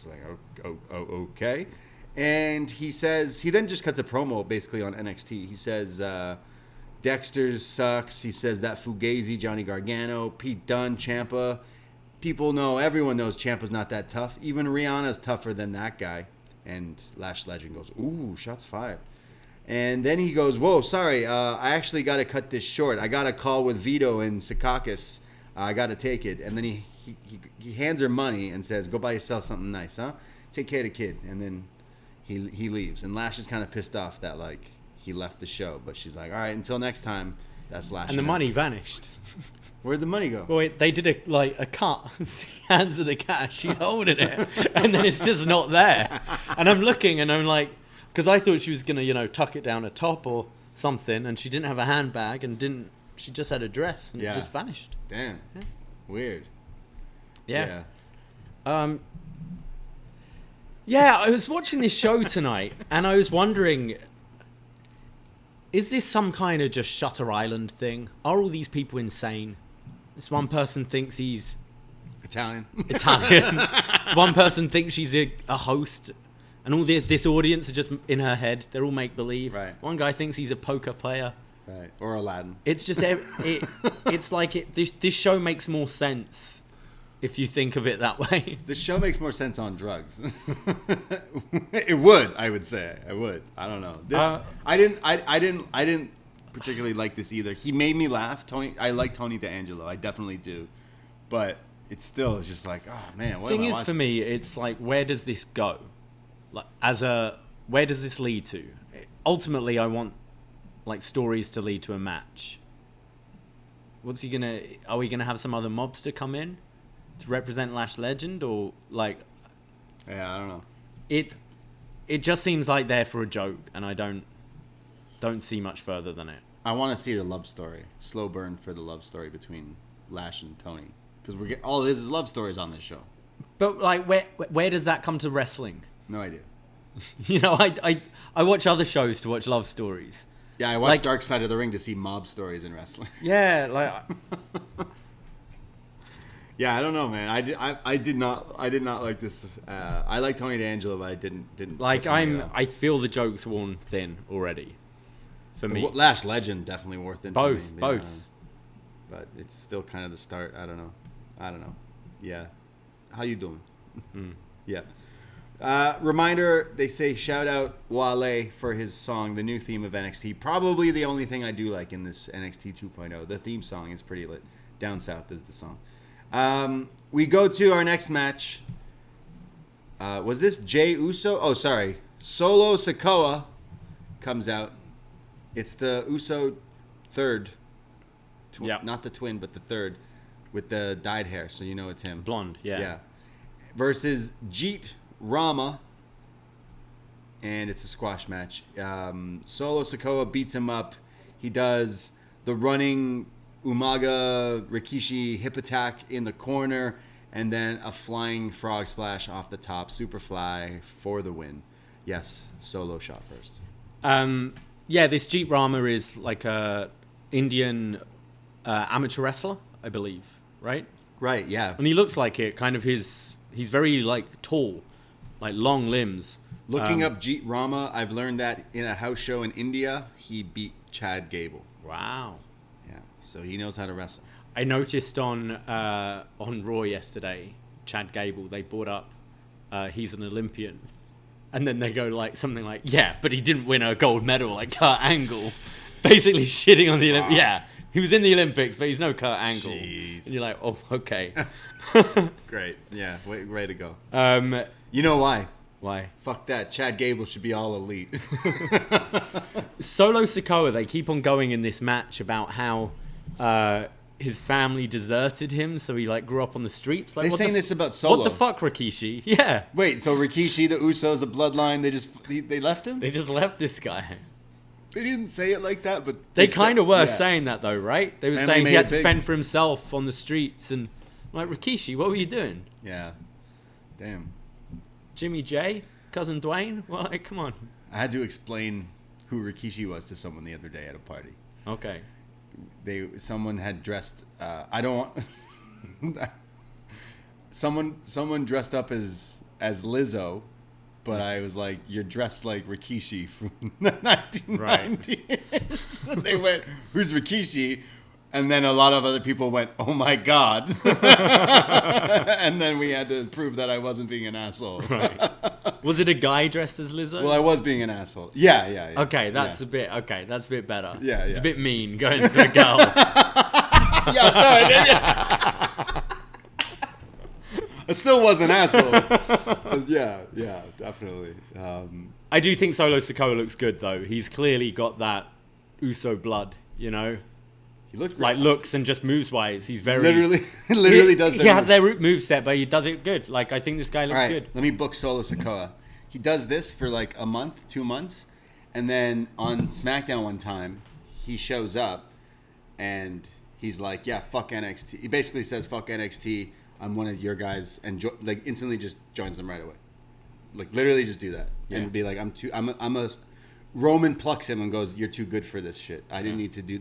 like, oh, okay. And he then just cuts a promo basically on NXT. He says, Dexter sucks. He says that Fugazi, Johnny Gargano, Pete Dunne, Ciampa. Everyone knows Ciampa's not that tough. Even Rihanna's tougher than that guy. And Lash Legend goes, "Ooh, shots fired." And then he goes, "Whoa, sorry, I actually got to cut this short. I got a call with Vito and Secaucus. I got to take it." And then he hands her money and says, "Go buy yourself something nice, huh? Take care of the kid." And then he leaves. And Lash is kind of pissed off that, like, he left the show. But she's like, "All right, until next time." That's Lash. And the money vanished. Where'd the money go? Well, they did a cut. Hands of the cash. She's holding it. And then it's just not there. And I'm looking and I'm like, because I thought she was going to, tuck it down her top or something. And she didn't have a handbag and she just had a dress and it just vanished. Damn. Yeah. Weird. Yeah. I was watching this show tonight and I was wondering, is this some kind of just Shutter Island thing? Are all these people insane? This one person thinks he's Italian. This one person thinks she's a host. And all this audience are just in her head. They're all make-believe. Right. One guy thinks he's a poker player. Right. Or Aladdin. It's just... it's like... This show makes more sense if you think of it that way. The show makes more sense on drugs. It would, I would say. I would. I don't know. I didn't particularly like this either. He made me laugh. I like Tony D'Angelo. I definitely do. But it's still just like, oh man, what am I watching? For me, it's like, where does this go? Like, where does this lead to? Ultimately, I want like stories to lead to a match. Are we gonna have some other mobster come in to represent Lash Legend, or like? Yeah, I don't know. It just seems like they're for a joke, and I don't see much further than it. I want to see the love story, slow burn for the love story between Lash and Tony, because all it is love stories on this show. But like, where does that come to wrestling? No idea. I watch other shows to watch love stories. Yeah, I watch Dark Side of the Ring to see mob stories in wrestling. Yeah, like. Yeah, I don't know, man. I did not like this. I like Tony D'Angelo, but I didn't. Like I feel the joke's worn thin already. For me, Lash Legend definitely worth thin. Both. But it's still kind of the start. I don't know. Yeah. How you doing? Yeah. Reminder, they say shout out Wale for his song, the new theme of NXT. Probably the only thing I do like in this NXT 2.0. The theme song is pretty lit. Down South is the song. We go to our next match. Was this Jey Uso? Oh, sorry. Solo Sikoa comes out. It's the Uso third. Not the twin, but the third with the dyed hair, so you know it's him. Blonde, yeah. Yeah. Versus Jeet Rama. And it's a squash match. Solo Sikoa beats him up. He does the running Umaga Rikishi hip attack in the corner, and then a flying frog splash off the top, Superfly for the win. Yes, Solo shot first. This Jeet Rama is like a Indian amateur wrestler, I believe, right? Right, yeah. And he looks like it. Kind of he's very like tall, like long limbs. Looking up Jeet Rama, I've learned that in a house show in India, he beat Chad Gable. Wow. So he knows how to wrestle. I noticed on Raw yesterday, Chad Gable, they brought up he's an Olympian. And then they go like something like, yeah, but he didn't win a gold medal like Kurt Angle. Basically shitting on the Olympics. Yeah, he was in the Olympics, but he's no Kurt Angle. Jeez. And you're like, oh, okay. Great. Yeah, way to go. You know why? Why? Fuck that. Chad Gable should be all elite. Solo Sikoa, they keep on going in this match about how his family deserted him, so he like grew up on the streets. Like, they're saying this about Solo. What the fuck, Rikishi? Yeah. Wait, so Rikishi, the Usos, the Bloodline, they left him? They just left this guy. They didn't say it like that, but they kind of were saying that though, right? They were saying he had to fend for himself on the streets, and like, Rikishi, what were you doing? Yeah. Damn. Jimmy J, cousin Dwayne. Well, like, come on. I had to explain who Rikishi was to someone the other day at a party. Okay. Someone had dressed. I don't. someone dressed up as Lizzo, but I was like, "You're dressed like Rikishi from the 1990s." Right. They went, "Who's Rikishi?" And then a lot of other people went, "Oh my god!" And then we had to prove that I wasn't being an asshole. Right. Was it a guy dressed as Lizzo? Well, I was being an asshole. Yeah. Okay, that's a bit better. Yeah. It's a bit mean going to a girl. Yeah, sorry. I still was an asshole. But yeah, definitely. I do think Solo Sikoa looks good though. He's clearly got that Uso blood, you know. He looked like looks and just moves wise. He's very literally does. He has their move set, but he does it good. Like, I think this guy looks good. Let me book Solo Sikoa. He does this for like a month, 2 months, and then on SmackDown one time, he shows up and he's like, "Yeah, fuck NXT." He basically says, "Fuck NXT. I'm one of your guys," and like instantly just joins them right away. Like literally just do that and be like, I'm a Roman plucks him and goes, "You're too good for this shit. I didn't need to be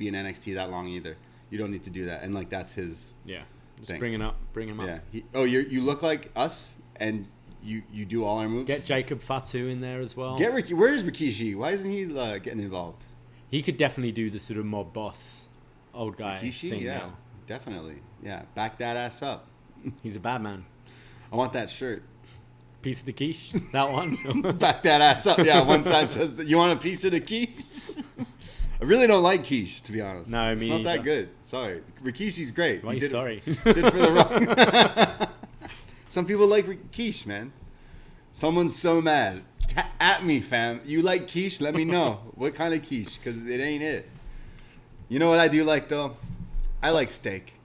in NXT that long either. You don't need to do that." And like that's his just thing. Bring him up. Yeah. You look like us, and you do all our moves. Get Jacob Fatu in there as well. Get Ricky. Where is Rikishi? Why isn't he getting involved? He could definitely do the sort of mob boss, old guy Rikishi, thing. Yeah, definitely. Yeah, back that ass up. He's a bad man. I want that shirt. Piece of the quiche, that one. Back that ass up. Yeah, one side says, "You want a piece of the quiche?" I really don't like quiche, to be honest. No, it's not that good. Sorry, Rikishi's great. Why are you sorry? Did for the wrong. Some people like quiche, man. Someone's so mad. At me, fam. You like quiche? Let me know what kind of quiche, because it ain't it. You know what I do like though? I like steak.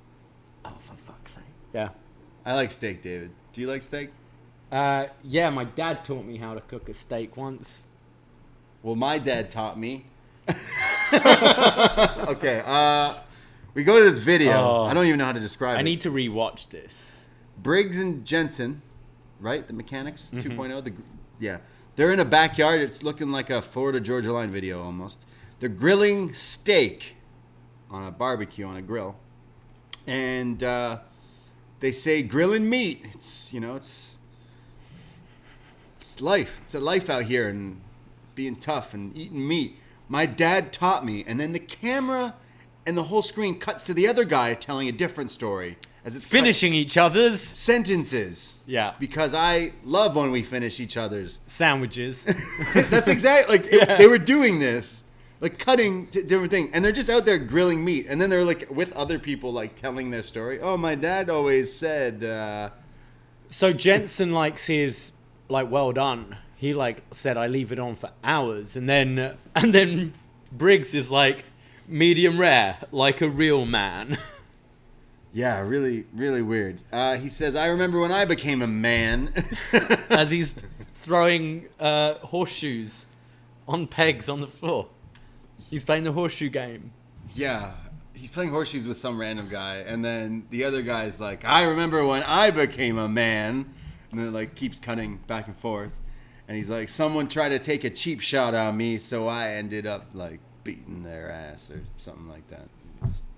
Oh, for fuck's sake. Yeah. I like steak, David. Do you like steak? Yeah, my dad taught me how to cook a steak once. Well, my dad taught me. Okay, we go to this video. I don't even know how to describe it. I need to rewatch this. Briggs and Jensen, right? The Mechanics 2.0. They're in a backyard. It's looking like a Florida Georgia Line video almost. They're grilling steak on a barbecue on a grill, and they say grilling meat. It's life. It's a life out here and being tough and eating meat. My dad taught me, and then the camera and the whole screen cuts to the other guy telling a different story as it's finishing each other's sentences. Yeah, because I love when we finish each other's sandwiches. That's exactly they were doing this, like cutting to different things, and they're just out there grilling meat, and then they're like with other people, like telling their story. Oh, my dad always said. So Jensen likes his. Like, well done. He like said, I leave it on for hours, and then Briggs is like medium rare, like a real man. Yeah, really, really weird. He says, "I remember when I became a man," as he's throwing horseshoes on pegs on the floor. He's playing the horseshoe game. Yeah, he's playing horseshoes with some random guy, and then the other guy's like, "I remember when I became a man." And then it like keeps cutting back and forth, and he's like, "Someone tried to take a cheap shot on me, so I ended up like beating their ass or something like that."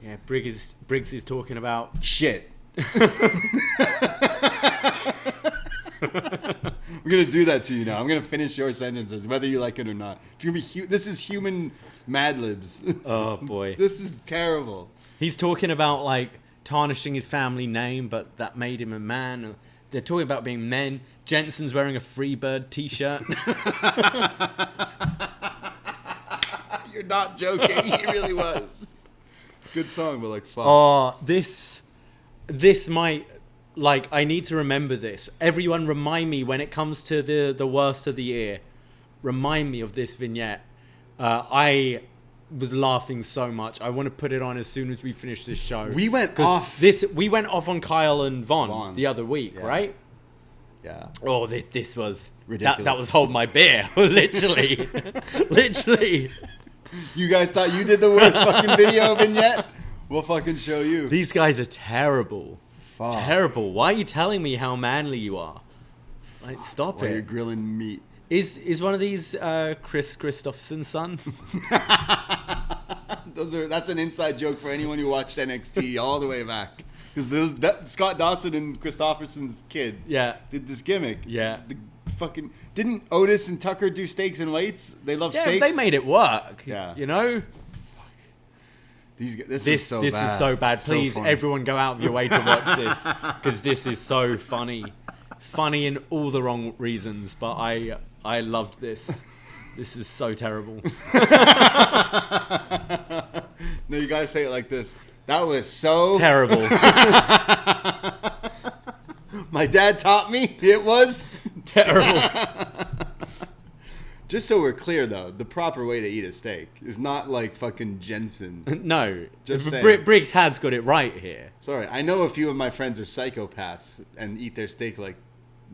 Yeah, Briggs is talking about shit. We're gonna do that to you now. I'm gonna finish your sentences, whether you like it or not. It's gonna be this is human Mad Libs. Oh boy, this is terrible. He's talking about like tarnishing his family name, but that made him a man. They're talking about being men. Jensen's wearing a Freebird t-shirt. You're not joking. He really was. Good song, but like, fuck. Oh, this might, like, I need to remember this. Everyone remind me when it comes to the worst of the year. Remind me of this vignette. I was laughing so much. I want to put it on as soon as we finish this show. We went off. We went off on Kyle and Von the other week, right? Yeah. Oh, this was ridiculous. That was hold my beer, literally, literally. You guys thought you did the worst fucking video vignette? We'll fucking show you. These guys are terrible. Fuck. Terrible. Why are you telling me how manly you are? Like, stop While it. you're grilling meat. Is one of these Chris Christopherson's son? That's an inside joke for anyone who watched NXT all the way back. Because Scott Dawson and Christopherson's kid did this gimmick. Yeah. Didn't Otis and Tucker do steaks and weights? They love steaks. They made it work. Yeah. You know? This is so bad. Please, so everyone go out of your way to watch this. Because this is so funny. Funny in all the wrong reasons. But I loved this. This is so terrible. No, you gotta say it like this. That was so terrible. My dad taught me it was terrible. Just so we're clear, though, the proper way to eat a steak is not like fucking Jensen. No. Just saying. Briggs has got it right here. Sorry, I know a few of my friends are psychopaths and eat their steak like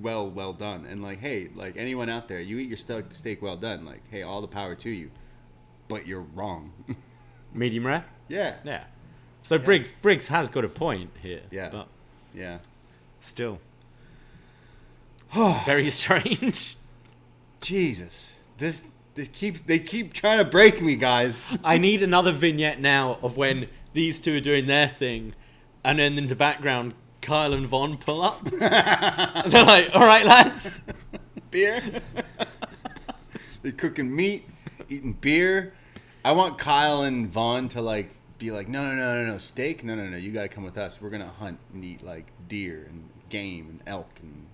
well done. And like, hey, like anyone out there, you eat your steak well done. Like, hey, all the power to you. But you're wrong. Medium rare? Yeah. Yeah. So Briggs has got a point here. Yeah. But yeah. Still. Very strange. Jesus. They keep trying to break me, guys. I need another vignette now of when these two are doing their thing, and then in the background, Kyle and Von pull up. And they're like, all right, lads. Beer. They're cooking meat, eating beer. I want Kyle and Von to like be like, no, steak? No, you gotta come with us. We're gonna hunt and eat like deer and game and elk, and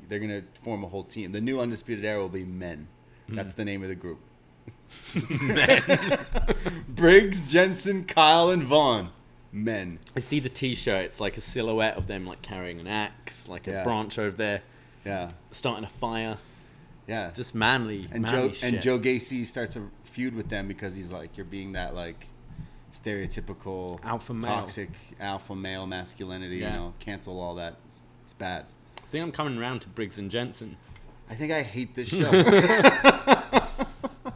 they're gonna form a whole team. The new Undisputed Era will be Men. That's the name of the group. Men. Briggs, Jensen, Kyle, and Von. Men. I see the t-shirt. It's like a silhouette of them like carrying an axe, like a branch over there. Yeah. Starting a fire. Yeah. Just manly. And manly shit. And Joe Gacy starts a feud with them because he's like, you're being that like stereotypical alpha male. Toxic alpha male masculinity, cancel all that. It's bad. I think I'm coming around to Briggs and Jensen. I think I hate this show.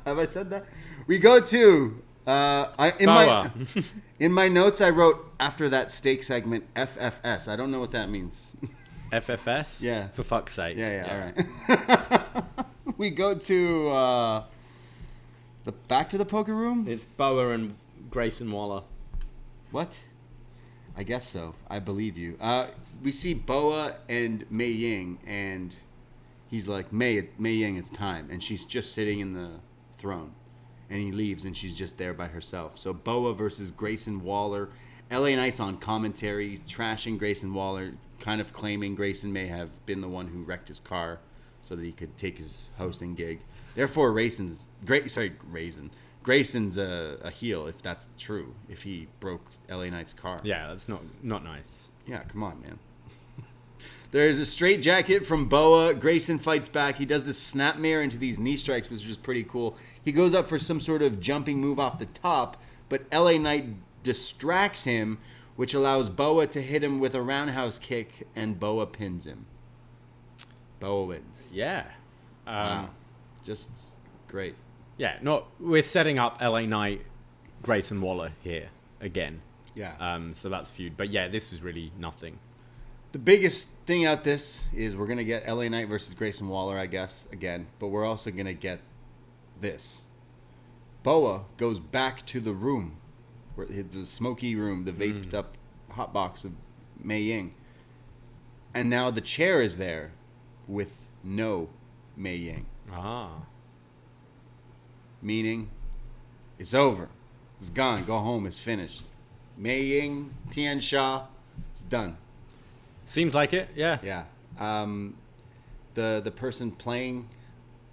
Have I said that? We go to in my notes I wrote after that steak segment FFS. I don't know what that means. FFS? Yeah. For fuck's sake. Yeah. All right. We go to back to the poker room. It's Boa and Grayson Waller. What? I guess so. I believe you. We see Boa and Mei Ying, and he's like, Mei Ying, it's time. And she's just sitting in the throne. And he leaves, and she's just there by herself. So Boa versus Grayson Waller. LA Knight's on commentary. He's trashing Grayson Waller, kind of claiming Grayson may have been the one who wrecked his car so that he could take his hosting gig. Therefore, Grayson's a heel, if that's true, if he broke LA Knight's car. Yeah, that's not nice. Yeah, come on, man. There's a straight jacket from Boa. Grayson fights back. He does this snapmare into these knee strikes, which is pretty cool. He goes up for some sort of jumping move off the top, but LA Knight distracts him, which allows Boa to hit him with a roundhouse kick, and Boa pins him. Boa wins. Yeah. Wow. Just great. Yeah, we're setting up LA Knight, Grayson Waller here again. Yeah. So that's feud. But yeah, this was really nothing. The biggest thing out this is we're going to get LA Knight versus Grayson Waller, I guess, again. But we're also going to get this. Boa goes back to the room, the smoky room, the vaped up hot box of Mei Ying. And now the chair is there with no Mei Ying. Ah. Meaning, it's over. It's gone. Go home. It's finished. Mei Ying, Tian Sha. It's done. Seems like it, yeah. Yeah. The person playing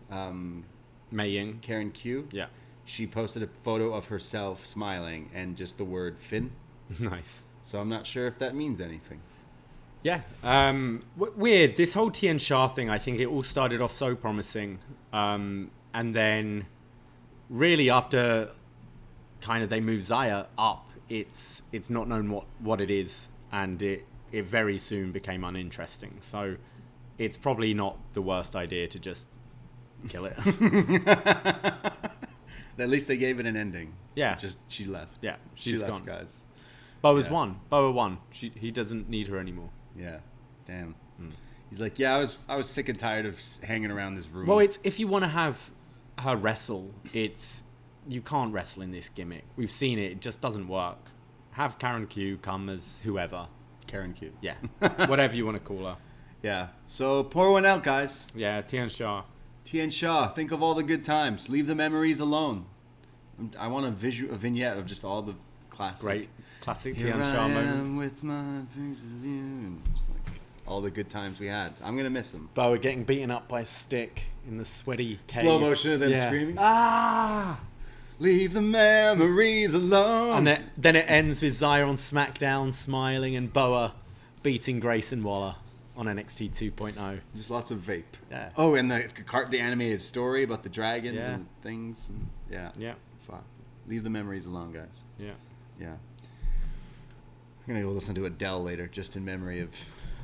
Mei Ying. Karen Q. Yeah. She posted a photo of herself smiling and just the word Finn. Nice. So I'm not sure if that means anything. Yeah. Weird. This whole Tian Sha thing, I think it all started off so promising. And then really after kind of they move Xia up, it's not known what it is. And it very soon became uninteresting. So it's probably not the worst idea to just kill it. At least they gave it an ending. Yeah. She left. Yeah, she she's left, gone. guys. Boa's won. Boa won. He doesn't need her anymore. Yeah. Damn. He's like, yeah, I was sick and tired of hanging around this room. Well, it's if you want to have her wrestle, you can't wrestle in this gimmick. We've seen it. It just doesn't work. Have Karen Q come as whoever. Karen Q. Yeah. Whatever you want to call her. Yeah. So pour one out, guys. Yeah, Tian Sha. Tian Sha, think of all the good times. Leave the memories alone. I want a vignette of just all the classic. Great. Classic Here Tian I Sha am moments. with my picture of you. And just like all the good times we had. I'm going to miss them. Boa getting beaten up by a stick in the sweaty cave. Slow motion of them screaming. Ah! Leave the memories alone. And then it ends with Xia on SmackDown smiling and Boa beating Grayson Waller on NXT 2.0. Just lots of vape. Yeah. Oh, and the animated story about the dragons Yeah. and things. And, yeah. Yeah. Fuck. Leave the memories alone, guys. Yeah. Yeah. I'm going to go listen to Adele later, just in memory of...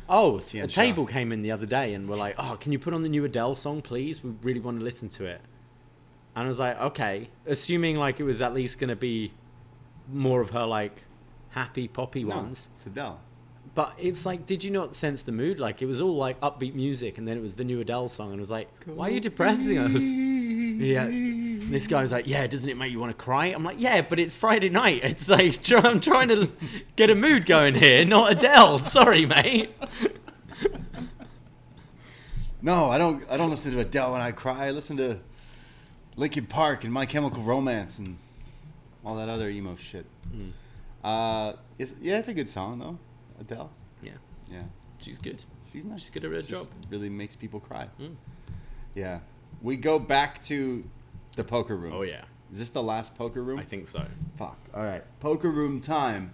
Oh, Tian a Sha. table came in the other day and we're like, oh, can you put on the new Adele song, please? We really want to listen to it. And I was like, okay. Assuming like it was at least going to be more of her like happy poppy ones. It's Adele. But it's like, did you not sense the mood? Like it was all like upbeat music and then it was the new Adele song. And I was like, why are you depressing us? Yeah. And this guy was like, yeah, doesn't it make you want to cry? I'm like, yeah, but it's Friday night. It's like, I'm trying to get a mood going here, not Adele. Sorry, mate. No, I don't listen to Adele when I cry. I listen to Linkin Park and My Chemical Romance and all that other emo shit. It's a good song though, Adele. Yeah, Yeah, she's good. she's nice. She's good at her She job. just really makes people cry. Yeah, we go back to the poker room. Oh yeah, Is this the last poker room? I think so. Fuck. All right, poker room time.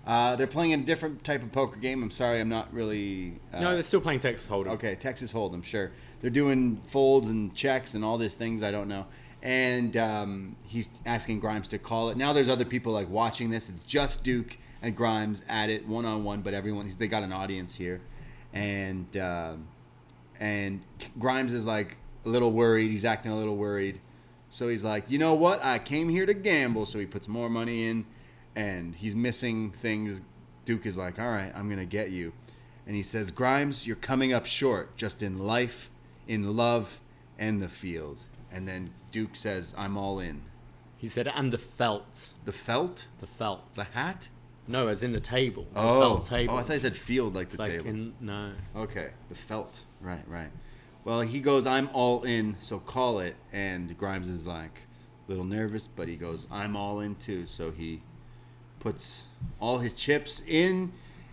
They're playing a different type of poker game. I'm sorry, I'm not really. No, they're still playing Texas Hold'em. Okay, Texas Hold'em, sure. They're doing folds and checks and all these things I don't know. And he's asking Grimes to call it. Now there's other people like watching this. It's just Duke and Grimes at it one-on-one, but they got an audience here. And Grimes is like a little worried. He's acting a little worried. So he's like, you know what? I came here to gamble. So he puts more money in and he's missing things. Duke is like, all right, I'm going to get you. And he says, Grimes, you're coming up short just in life, in love, and the field. And then Duke says, I'm all in. He said, and the felt. The felt? The felt. The hat? No, as in the table. The Oh. felt table. Oh, I thought you said field like It's the like table. no. Okay, the felt. Right. Well, he goes, I'm all in, so call it. And Grimes is like a little nervous, but he goes, I'm all in too. So he puts all his chips in,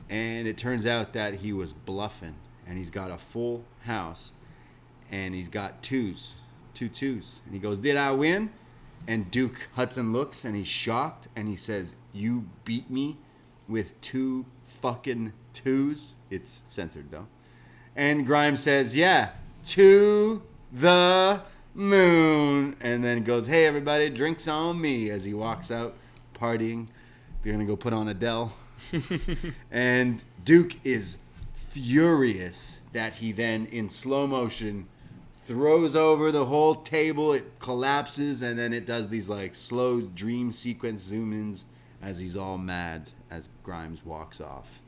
and it turns out that he was bluffing. And he's got a full house, and he's got two twos. And he goes, did I win? And Duke Hudson looks, and he's shocked, and he says, you beat me with 2 fucking twos? It's censored, though. And Grimes says, yeah, to the moon. And then goes, hey, everybody, drinks on me, as he walks out partying. They're going to go put on Adele. And Duke is furious that he then, in slow motion, throws over the whole table. It collapses, and then it does these like slow dream sequence zoom-ins as he's all mad as Grimes walks off.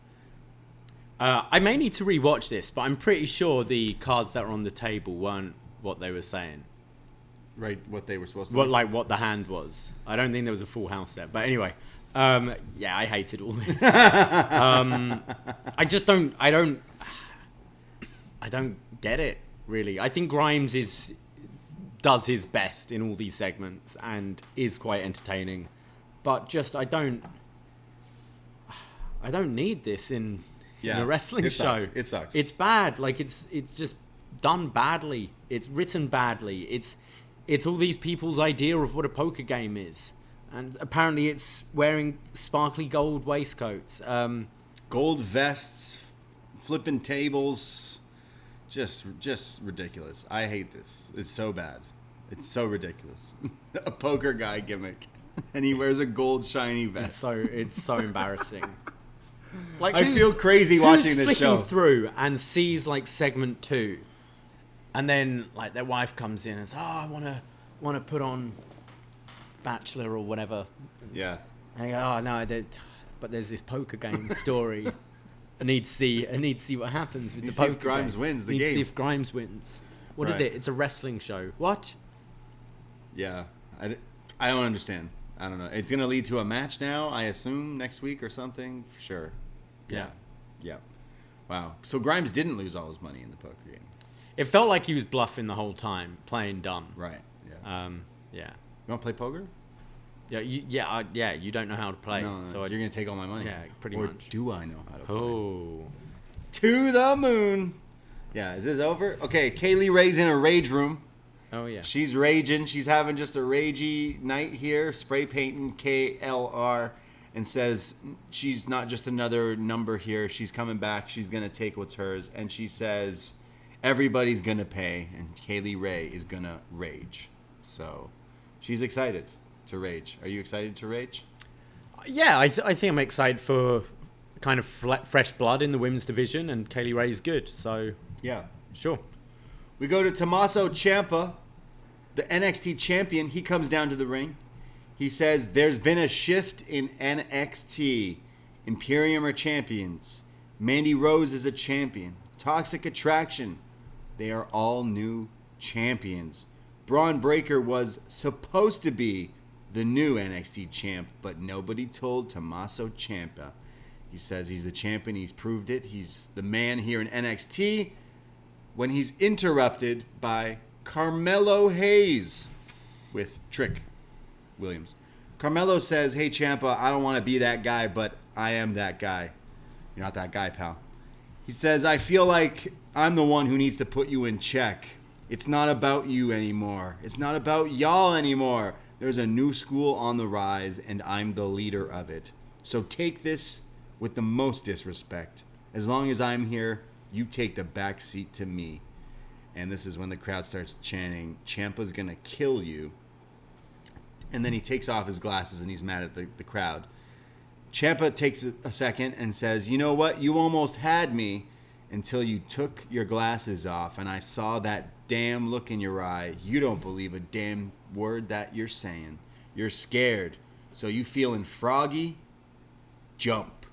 I may need to rewatch this, but I'm pretty sure the cards that were on the table weren't what they were saying. Right, what they were supposed to What the hand was. I don't think there was a full house there. But anyway, yeah, I hated all this. I just don't. I don't get it really. I think Grimes does his best in all these segments and is quite entertaining, but just I don't I don't need this in a wrestling show. It sucks. It's bad. Like it's just done badly. It's written badly. It's all these people's idea of what a poker game is, and apparently it's wearing sparkly gold waistcoats, gold vests, flipping tables, just ridiculous. I hate this. It's so bad. It's so ridiculous. A poker guy gimmick, and he wears a gold shiny vest. It's so embarrassing. Like I feel crazy watching this show. Flicking through and sees like segment 2, and then like their wife comes in and says, "Oh, I want to put on Bachelor or whatever." Yeah. And I go, "Oh no, but there's this poker game story. I need to see what happens with the poker game. See if Grimes wins the game. Need to see if Grimes wins. What is it? It's a wrestling show. What?" Yeah, I don't understand. I don't know. It's gonna lead to a match now, I assume, next week or something. For sure. Yeah. Wow. So Grimes didn't lose all his money in the poker game. It felt like he was bluffing the whole time, playing dumb. Right. Yeah. Yeah. You want to play poker? Yeah. You don't know how to play. No. So you're gonna take all my money. Yeah, pretty or much. Or do I know how to play? Oh. To the moon. Yeah. Is this over? Okay. Kaylee Ray's in a rage room. Oh yeah. She's raging. She's having just a ragey night here, spray painting KLR, and says she's not just another number here. She's coming back. She's going to take what's hers. And she says everybody's going to pay, and Kaylee Ray is going to rage. So she's excited to rage. Are you excited to rage? Yeah, I think I'm excited for kind of fresh blood in the women's division, and Kaylee Ray's good. So yeah, sure. We go to Tommaso Ciampa, the NXT champion. He comes down to the ring. He says, there's been a shift in NXT. Imperium are champions. Mandy Rose is a champion. Toxic Attraction, they are all new champions. Braun Breaker was supposed to be the new NXT champ, but nobody told Tommaso Ciampa. He says he's the champion. He's proved it. He's the man here in NXT. When he's interrupted by Carmelo Hayes with Trick Williams. Carmelo says, hey, Ciampa, I don't want to be that guy, but I am that guy. You're not that guy, pal. He says, I feel like I'm the one who needs to put you in check. It's not about you anymore. It's not about y'all anymore. There's a new school on the rise, and I'm the leader of it. So take this with the most disrespect. As long as I'm here, you take the back seat to me. And this is when the crowd starts chanting, Ciampa's going to kill you. And then he takes off his glasses and he's mad at the crowd. Ciampa takes a second and says, you know what? You almost had me until you took your glasses off and I saw that damn look in your eye. You don't believe a damn word that you're saying. You're scared. So you feeling froggy? Jump.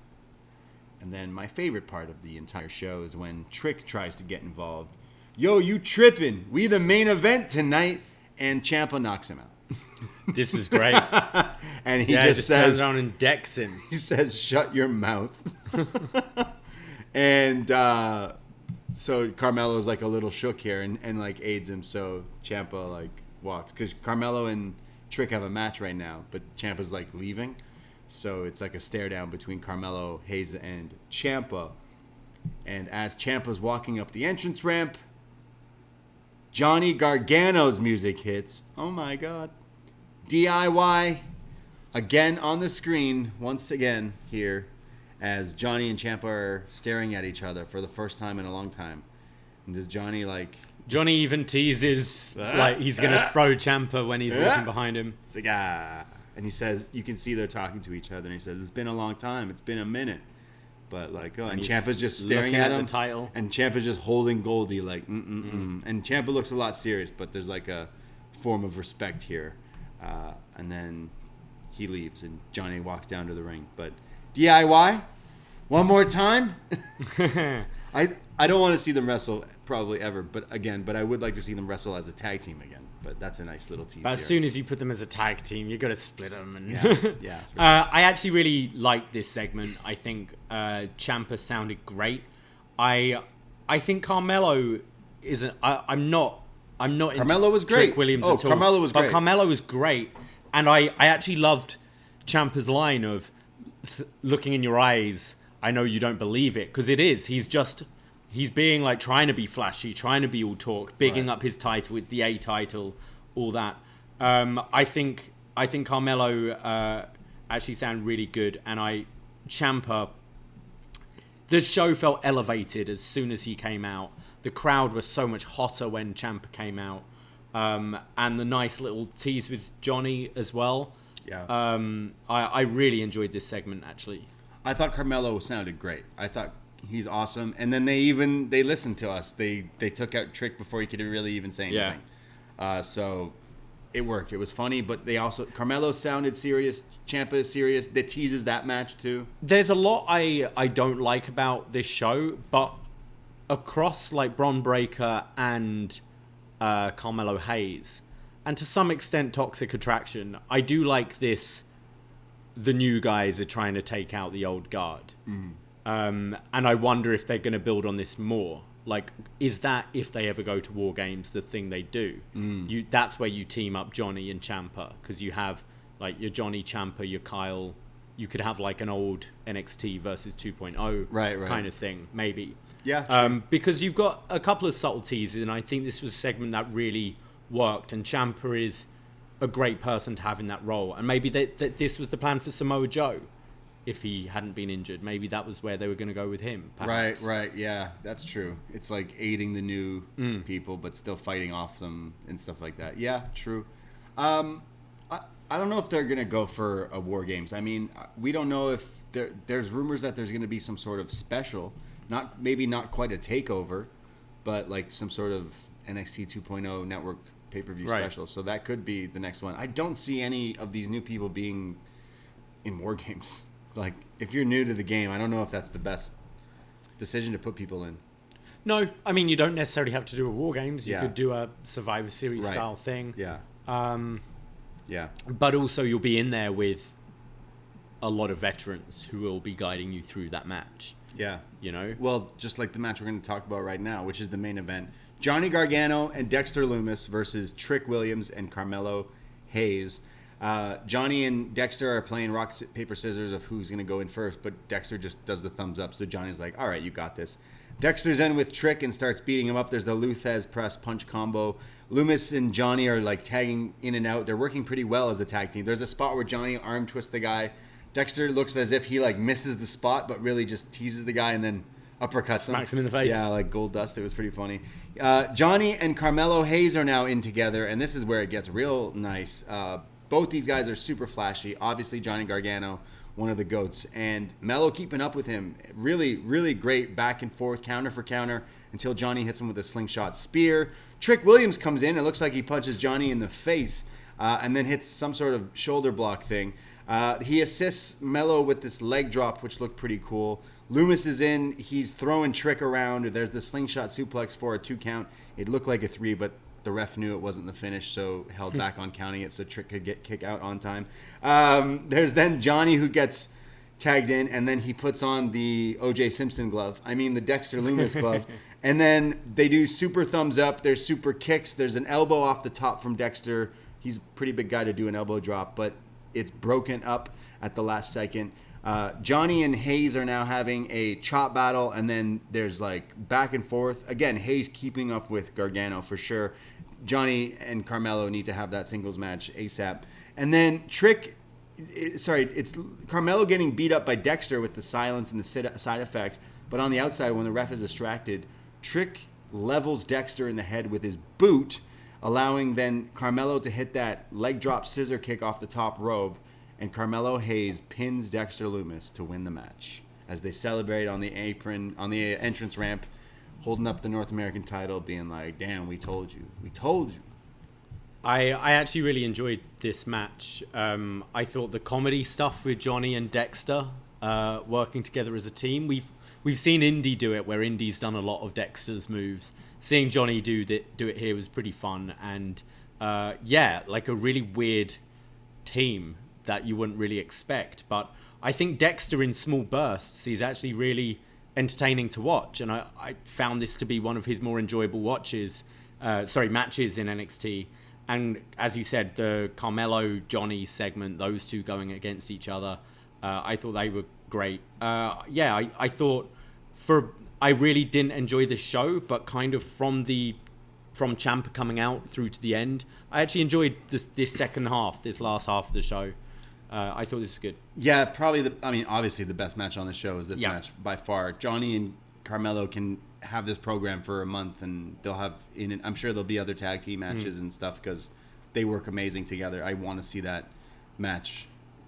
And then my favorite part of the entire show is when Trick tries to get involved. Yo, you tripping. We the main event tonight. And Ciampa knocks him out. This was great. And he just says... turns around and decks him. He says, shut your mouth. And so Carmelo's like a little shook here and like aids him. So Ciampa like walks. Because Carmelo and Trick have a match right now. But Ciampa's like leaving. So it's like a stare down between Carmelo, Hayes, and Ciampa. And as Ciampa's walking up the entrance ramp, Johnny Gargano's music hits. Oh my God. DIY again on the screen once again here as Johnny and Ciampa are staring at each other for the first time in a long time. And does Johnny like... Johnny even teases like he's going to throw Ciampa when he's walking behind him. He's like, ah. And he says, you can see they're talking to each other. And he says, it's been a long time. It's been a minute. But like, oh, and Ciampa's just staring at him. The title. And Ciampa's just holding Goldie like, And Ciampa looks a lot serious, but there's like a form of respect here. And then he leaves and Johnny walks down to the ring. But DIY, one more time. I don't want to see them wrestle probably ever, but I would like to see them wrestle as a tag team again. But that's a nice little tease. But as soon as you put them as a tag team, you got to split them. And yeah. I actually really liked this segment. I think Ciampa sounded great. I think Carmelo isn't. I'm not. Carmelo was great. Trick Williams at all. Carmelo was great. But Carmelo was great, and I actually loved Ciampa's line of looking in your eyes I know you don't believe it, because it is. He's being like trying to be flashy, trying to be all talk, bigging up his title with the A title, all that. I think Carmelo actually sounded really good, and Ciampa. The show felt elevated as soon as he came out. The crowd was so much hotter when Ciampa came out, and the nice little tease with Johnny as well. Yeah. I really enjoyed this segment actually. I thought Carmelo sounded great. I thought he's awesome. And then they listened to us. They took out Trick before he could really even say anything. Yeah. So it worked. It was funny, but Carmelo sounded serious. Ciampa is serious. That teases that match too. There's a lot I don't like about this show, but across like Bron Breakker and Carmelo Hayes, and to some extent Toxic Attraction, I do like this. The new guys are trying to take out the old guard. And I wonder if they're going to build on this more. Like, is that, if they ever go to War Games, the thing they do? That's where you team up Johnny and Ciampa, because you have like your Johnny, Ciampa, your Kyle. You could have like an old NXT versus 2.0 right. kind of thing, maybe. Yeah. Because you've got a couple of subtleties, and I think this was a segment that really worked, and Ciampa is a great person to have in that role. And maybe that this was the plan for Samoa Joe if he hadn't been injured. Maybe that was where they were going to go with him, perhaps. Right. Yeah, that's true. It's like aiding the new people, but still fighting off them and stuff like that. Yeah, true. I don't know if they're going to go for a War Games. I mean, we don't know if there's rumors that there's going to be some sort of special, maybe not quite a takeover, but like some sort of NXT 2.0 network pay-per-view special. So that could be the next one. I don't see any of these new people being in War Games. Like, if you're new to the game, I don't know if that's the best decision to put people in. No, I mean, you don't necessarily have to do a War Games. You could do a Survivor Series style thing. Yeah. Yeah. But also you'll be in there with a lot of veterans who will be guiding you through that match. Yeah. You know? Well, just like the match we're going to talk about right now, which is the main event. Johnny Gargano and Dexter Lumis versus Trick Williams and Carmelo Hayes. Johnny and Dexter are playing rock, paper, scissors of who's going to go in first, but Dexter just does the thumbs up. So Johnny's like, all right, you got this. Dexter's in with Trick and starts beating him up. There's the Luthez press punch combo. Lumis and Johnny are like tagging in and out. They're working pretty well as a tag team. There's a spot where Johnny arm twists the guy. Dexter looks as if he like misses the spot, but really just teases the guy and then uppercuts him. Smacks him in the face. Yeah, like gold dust. It was pretty funny. Johnny and Carmelo Hayes are now in together, and this is where it gets real nice. Both these guys are super flashy. Obviously, Johnny Gargano, one of the GOATs, and Melo keeping up with him. Really, really great back and forth, counter for counter, until Johnny hits him with a slingshot spear. Trick Williams comes in. It looks like he punches Johnny in the face and then hits some sort of shoulder block thing. He assists Melo with this leg drop, which looked pretty cool. Lumis is in. He's throwing Trick around. There's the slingshot suplex for a 2 count. It looked like a 3, but the ref knew it wasn't the finish, so held back on counting it so Trick could get kick out on time. There's then Johnny who gets tagged in, and then he puts on the O.J. Simpson glove. I mean, the Dexter Lumis glove. And then they do super thumbs up. There's super kicks. There's an elbow off the top from Dexter. He's a pretty big guy to do an elbow drop, but it's broken up at the last second. Johnny and Hayes are now having a chop battle, and then there's like back and forth. Again, Hayes keeping up with Gargano for sure. Johnny and Carmelo need to have that singles match ASAP. And then it's Carmelo getting beat up by Dexter with the silence and the side effect. But on the outside, when the ref is distracted, Trick levels Dexter in the head with his boot, allowing then Carmelo to hit that leg drop scissor kick off the top rope. And Carmelo Hayes pins Dexter Lumis to win the match as they celebrate on the apron, on the entrance ramp, holding up the North American title, being like, damn, we told you. We told you. I actually really enjoyed this match. I thought the comedy stuff with Johnny and Dexter working together as a team. We've seen Indy do it, where Indy's done a lot of Dexter's moves. Seeing Johnny do it here was pretty fun. And like a really weird team that you wouldn't really expect. But I think Dexter in small bursts, he's actually really entertaining to watch. And I found this to be one of his more enjoyable matches in NXT. And as you said, the Carmelo-Johnny segment, those two going against each other, I thought they were great. I thought I really didn't enjoy the show, but kind of from Ciampa coming out through to the end, I actually enjoyed this second half, this last half of the show. I thought this was good. Yeah, probably obviously the best match on the show is this match by far. Johnny and Carmelo can have this program for a month, and they'll have I'm sure there'll be other tag team matches and stuff because they work amazing together. I want to see that match,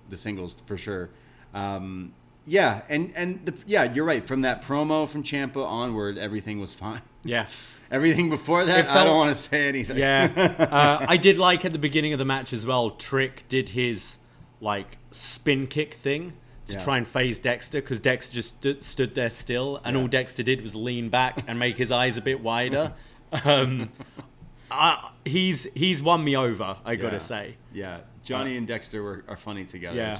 the singles for sure. You're right. From that promo from Ciampa onward, everything was fine. Yeah. Everything before that, I don't want to say anything. Yeah. I did like at the beginning of the match as well, Trick did his spin kick thing to try and phase Dexter, because Dexter just stood there still, and all Dexter did was lean back and make his eyes a bit wider. He's won me over, I gotta say. Yeah, Johnny and Dexter are funny together. Yeah.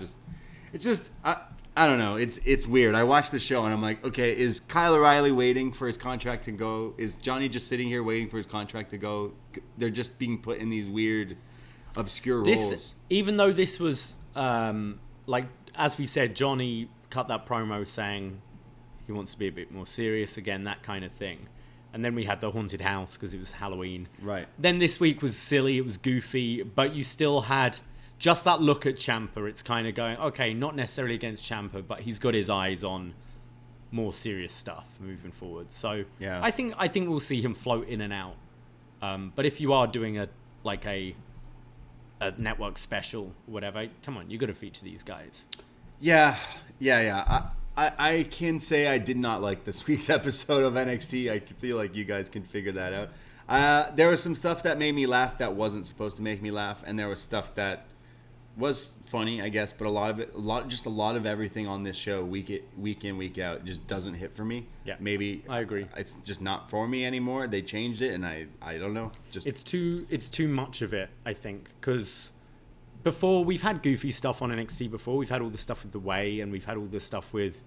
It's just I don't know. It's weird. I watched the show and I'm like, okay, is Kyle O'Reilly waiting for his contract to go? Is Johnny just sitting here waiting for his contract to go? They're just being put in these weird, obscure roles. Even though this was as we said, Johnny cut that promo saying he wants to be a bit more serious again, that kind of thing. And then we had the haunted house because it was Halloween. Right. Then this week was silly, it was goofy, but you still had just that look at Ciampa. It's kind of going, okay, not necessarily against Ciampa, but he's got his eyes on more serious stuff moving forward. So yeah. I think we'll see him float in and out. But if you are doing a network special, whatever, come on, you got to feature these guys. Yeah. I can say I did not like this week's episode of NXT. I feel like you guys can figure that out. There was some stuff that made me laugh that wasn't supposed to make me laugh, and there was stuff that was funny, I guess, but a lot of everything on this show, week in, week out, just doesn't hit for me. Yeah, maybe I agree. It's just not for me anymore. They changed it, and I don't know. It's too much of it, I think, because before we've had goofy stuff on NXT before. We've had all the stuff with The Way, and we've had all the stuff with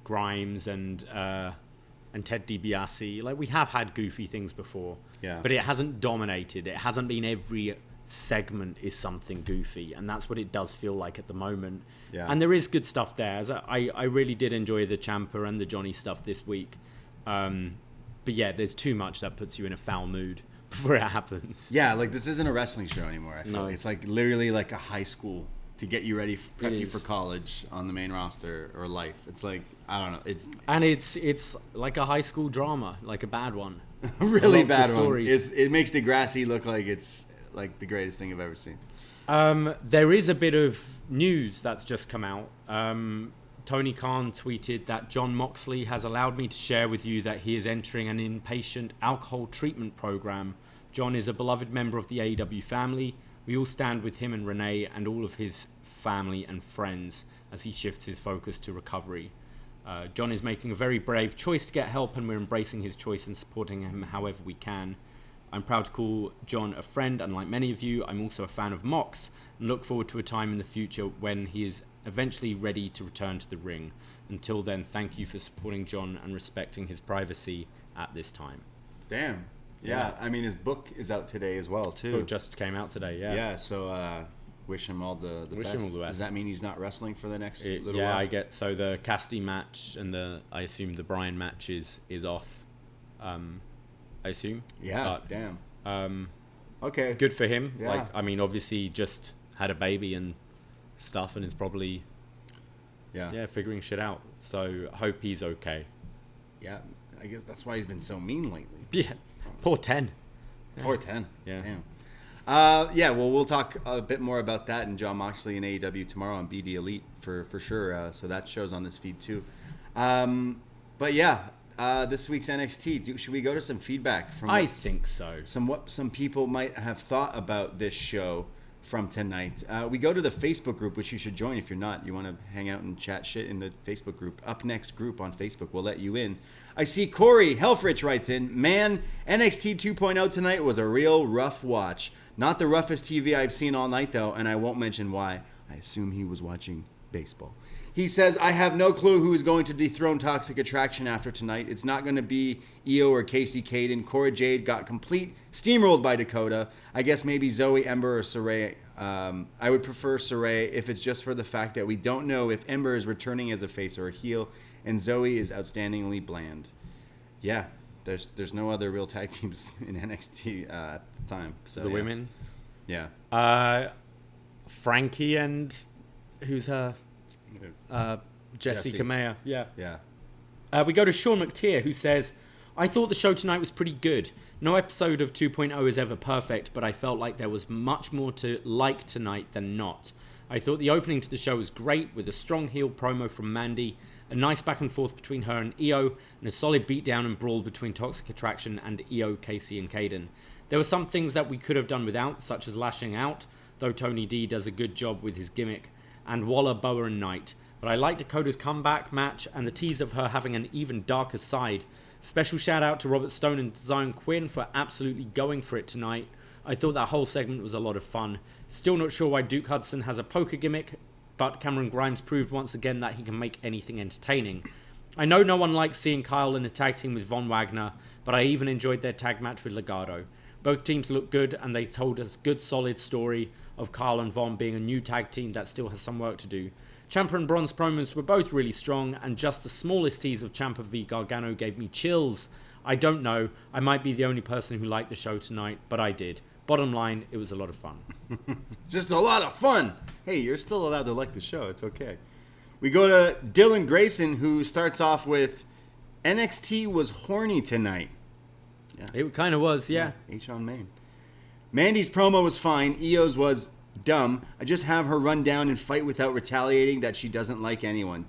Grimes and Ted DiBiase. We have had goofy things before. Yeah. But it hasn't dominated. It hasn't been every segment is something goofy, and that's what it does feel like at the moment. Yeah. And there is good stuff there. I really did enjoy the Ciampa and the Johnny stuff this week. But yeah, there's too much that puts you in a foul mood before it happens. Yeah, this isn't a wrestling show anymore. I feel No. it's literally like a high school to get you ready, prep you for college on the main roster or life. It's I don't know. It's like a high school drama, like a bad one. A really bad one. Stories. It makes Degrassi look like it's the greatest thing I've ever seen. There is a bit of news that's just come out. Tony Khan tweeted that Jon Moxley has allowed me to share with you that he is entering an inpatient alcohol treatment program. John is a beloved member of the AEW family. We all stand with him and Renee and all of his family and friends as he shifts his focus to recovery. John is making a very brave choice to get help, and we're embracing his choice and supporting him however we can. I'm proud to call John a friend, and like many of you, I'm also a fan of Mox and look forward to a time in the future when he is eventually ready to return to the ring. Until then, thank you for supporting John and respecting his privacy at this time. Damn. Yeah. I mean, his book is out today as well, too. Book just came out today, yeah. Yeah, so wish him all the best. Him all the best. Does that mean he's not wrestling for the next little while? Yeah, I get, so the Cassidy match and I assume the Bryan match is off. I assume. Yeah, but, damn. Okay. Good for him. Yeah. Obviously he just had a baby and stuff and is probably figuring shit out. So I hope he's okay. Yeah, I guess that's why he's been so mean lately. Yeah. Poor 10. Poor 10. Yeah. Damn. Well, we'll talk a bit more about that and Jon Moxley and AEW tomorrow on BD Elite for sure. So that show's on this feed too. But yeah, this week's NXT. Should we go to some feedback from? I think so. What some people might have thought about this show from tonight. We go to the Facebook group, which you should join if you're not. You want to hang out and chat shit in the Facebook group. upNXT group on Facebook. We'll let you in. I see Corey Helfrich writes in, man, NXT 2.0 tonight was a real rough watch. Not the roughest TV I've seen all night, though, and I won't mention why. I assume he was watching baseball. He says, I have no clue who is going to dethrone Toxic Attraction after tonight. It's not going to be Io or Casey Caden. Cora Jade got complete steamrolled by Dakota. I guess maybe Zoe, Ember, or Saray. I would prefer Saray if it's just for the fact that we don't know if Ember is returning as a face or a heel, and Zoe is outstandingly bland. Yeah, there's no other real tag teams in NXT at the time. So The women. Yeah. Frankie and who's her? Jessie Kamea. Yeah. We go to Sean McTeer, who says, I thought the show tonight was pretty good. No episode of 2.0 is ever perfect, but I felt like there was much more to like tonight than not. I thought the opening to the show was great, with a strong heel promo from Mandy, a nice back and forth between her and Io, and a solid beatdown and brawl between Toxic Attraction and Io, Casey, and Caden. There were some things that we could have done without, such as Lashing Out, though Tony D does a good job with his gimmick, and Waller, Boa, and Knight. But I like Dakota's comeback match and the tease of her having an even darker side. Special shout out to Robert Stone and Xyon Quinn for absolutely going for it tonight. I thought that whole segment was a lot of fun. Still not sure why Duke Hudson has a poker gimmick, but Cameron Grimes proved once again that he can make anything entertaining. I know no one likes seeing Kyle in a tag team with Von Wagner, but I even enjoyed their tag match with Legado. Both teams looked good, and they told us a good solid story of Kyle and Von being a new tag team that still has some work to do. Ciampa and Bron's promos were both really strong, and just the smallest tease of Ciampa v Gargano gave me chills. I don't know, I might be the only person who liked the show tonight, but I did. Bottom line, it was a lot of fun. Just a lot of fun. Hey, you're still allowed to like the show. It's okay. We go to Dylan Grayson, who starts off with, NXT was horny tonight. Yeah. It kind of was, yeah. H on main. Mandy's promo was fine. Io's was dumb. I just have her run down and fight without retaliating that she doesn't like anyone.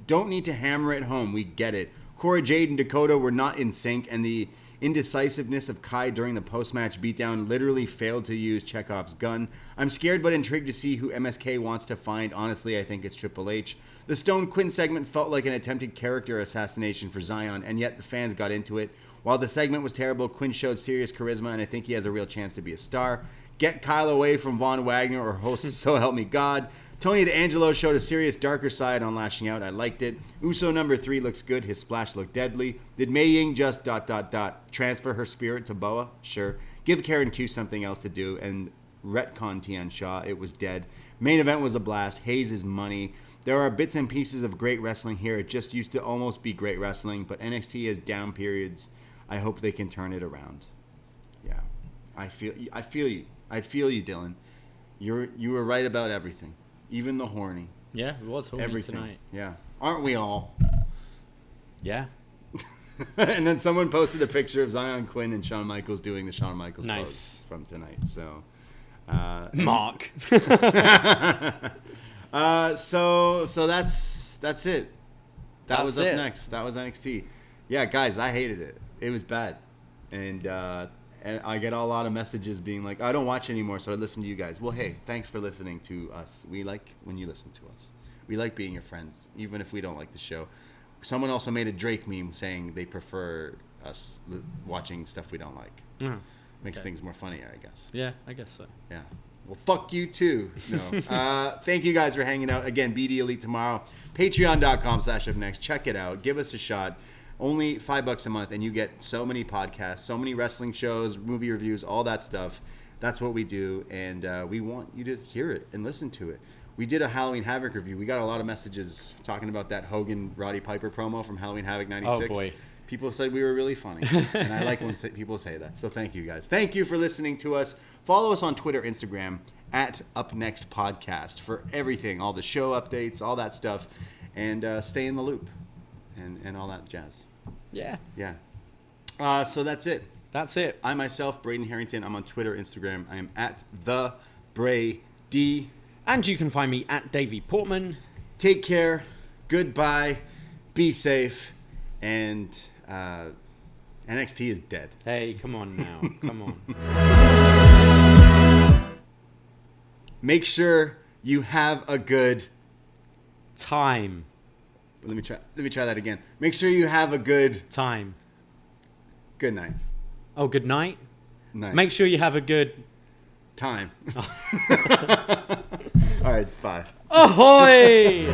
Don't need to hammer it home. We get it. Cora, Jade, and Dakota were not in sync, and the indecisiveness of Kai during the post-match beatdown literally failed to use Chekhov's gun. I'm scared but intrigued to see who MSK wants to find. Honestly, I think it's Triple H. The Stone Quinn segment felt like an attempted character assassination for Xyon, and yet the fans got into it. While the segment was terrible, Quinn showed serious charisma, and I think he has a real chance to be a star. Get Kyle away from Von Wagner or host So Help Me God. Tony D'Angelo showed a serious darker side on Lashing Out. I liked it. Uso number 3 looks good. His splash looked deadly. Did Mei Ying just ... transfer her spirit to Boa? Sure. Give Karen Q something else to do and retcon Tian Shaw. It was dead. Main event was a blast. Hayes is money. There are bits and pieces of great wrestling here. It just used to almost be great wrestling, but NXT has down periods. I hope they can turn it around. Yeah. I feel you. I feel you, Dylan. You were right about everything. Even the horny. Yeah, it was horny everything. Tonight. Yeah. Aren't we all? Yeah. And then someone posted a picture of Xyon Quinn and Shawn Michaels doing the Shawn Michaels nice. Pose from tonight. So Mark. So that's it. That was up next. That was NXT. Yeah, guys, I hated it. It was bad. And I get a lot of messages being like, I don't watch anymore, so I listen to you guys. Well, hey, thanks for listening to us. We like when you listen to us. We like being your friends, even if we don't like the show. Someone also made a Drake meme saying they prefer us watching stuff we don't like. Makes things more funnier, I guess. Yeah, I guess so. Yeah. Well, fuck you too. No. Thank you guys for hanging out. Again, BD Elite tomorrow. Patreon.com/upNXT. Check it out. Give us a shot. Only $5 a month, and you get so many podcasts, so many wrestling shows, movie reviews, all that stuff. That's what we do, and we want you to hear it and listen to it. We did a Halloween Havoc review. We got a lot of messages talking about that Hogan Roddy Piper promo from Halloween Havoc 96. Oh, boy. People said we were really funny, and I like when people say that. So thank you, guys. Thank you for listening to us. Follow us on Twitter, Instagram, @UpNextPodcast for everything, all the show updates, all that stuff, and stay in the loop and all that jazz. Yeah. Yeah. So that's it. That's it. I myself, Braden Herrington. I'm on Twitter, Instagram. I am @TheBrady. And you can find me @Davie Portman. Take care. Goodbye. Be safe. And NXT is dead. Hey, come on now. Come on. Make sure you have a good time. Let me try that again. Make sure you have a good time. Good night. Oh, good night? Night. Make sure you have a good time. All right, bye. Ahoy!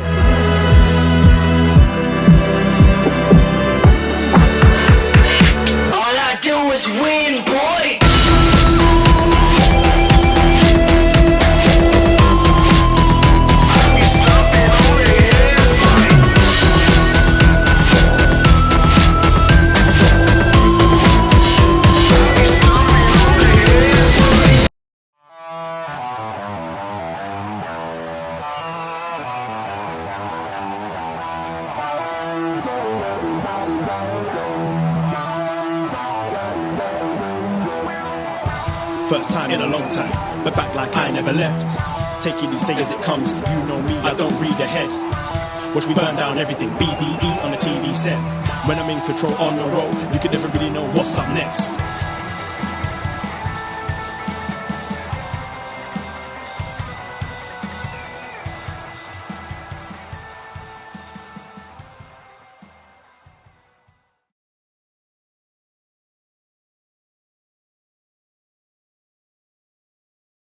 All I do is win, boy. First time in a long time, but back like I never left. Taking these things as it comes, you know me, I don't read ahead. Watch me burn down everything, BDE on the TV set. When I'm in control on the road, you could never really know what's up next.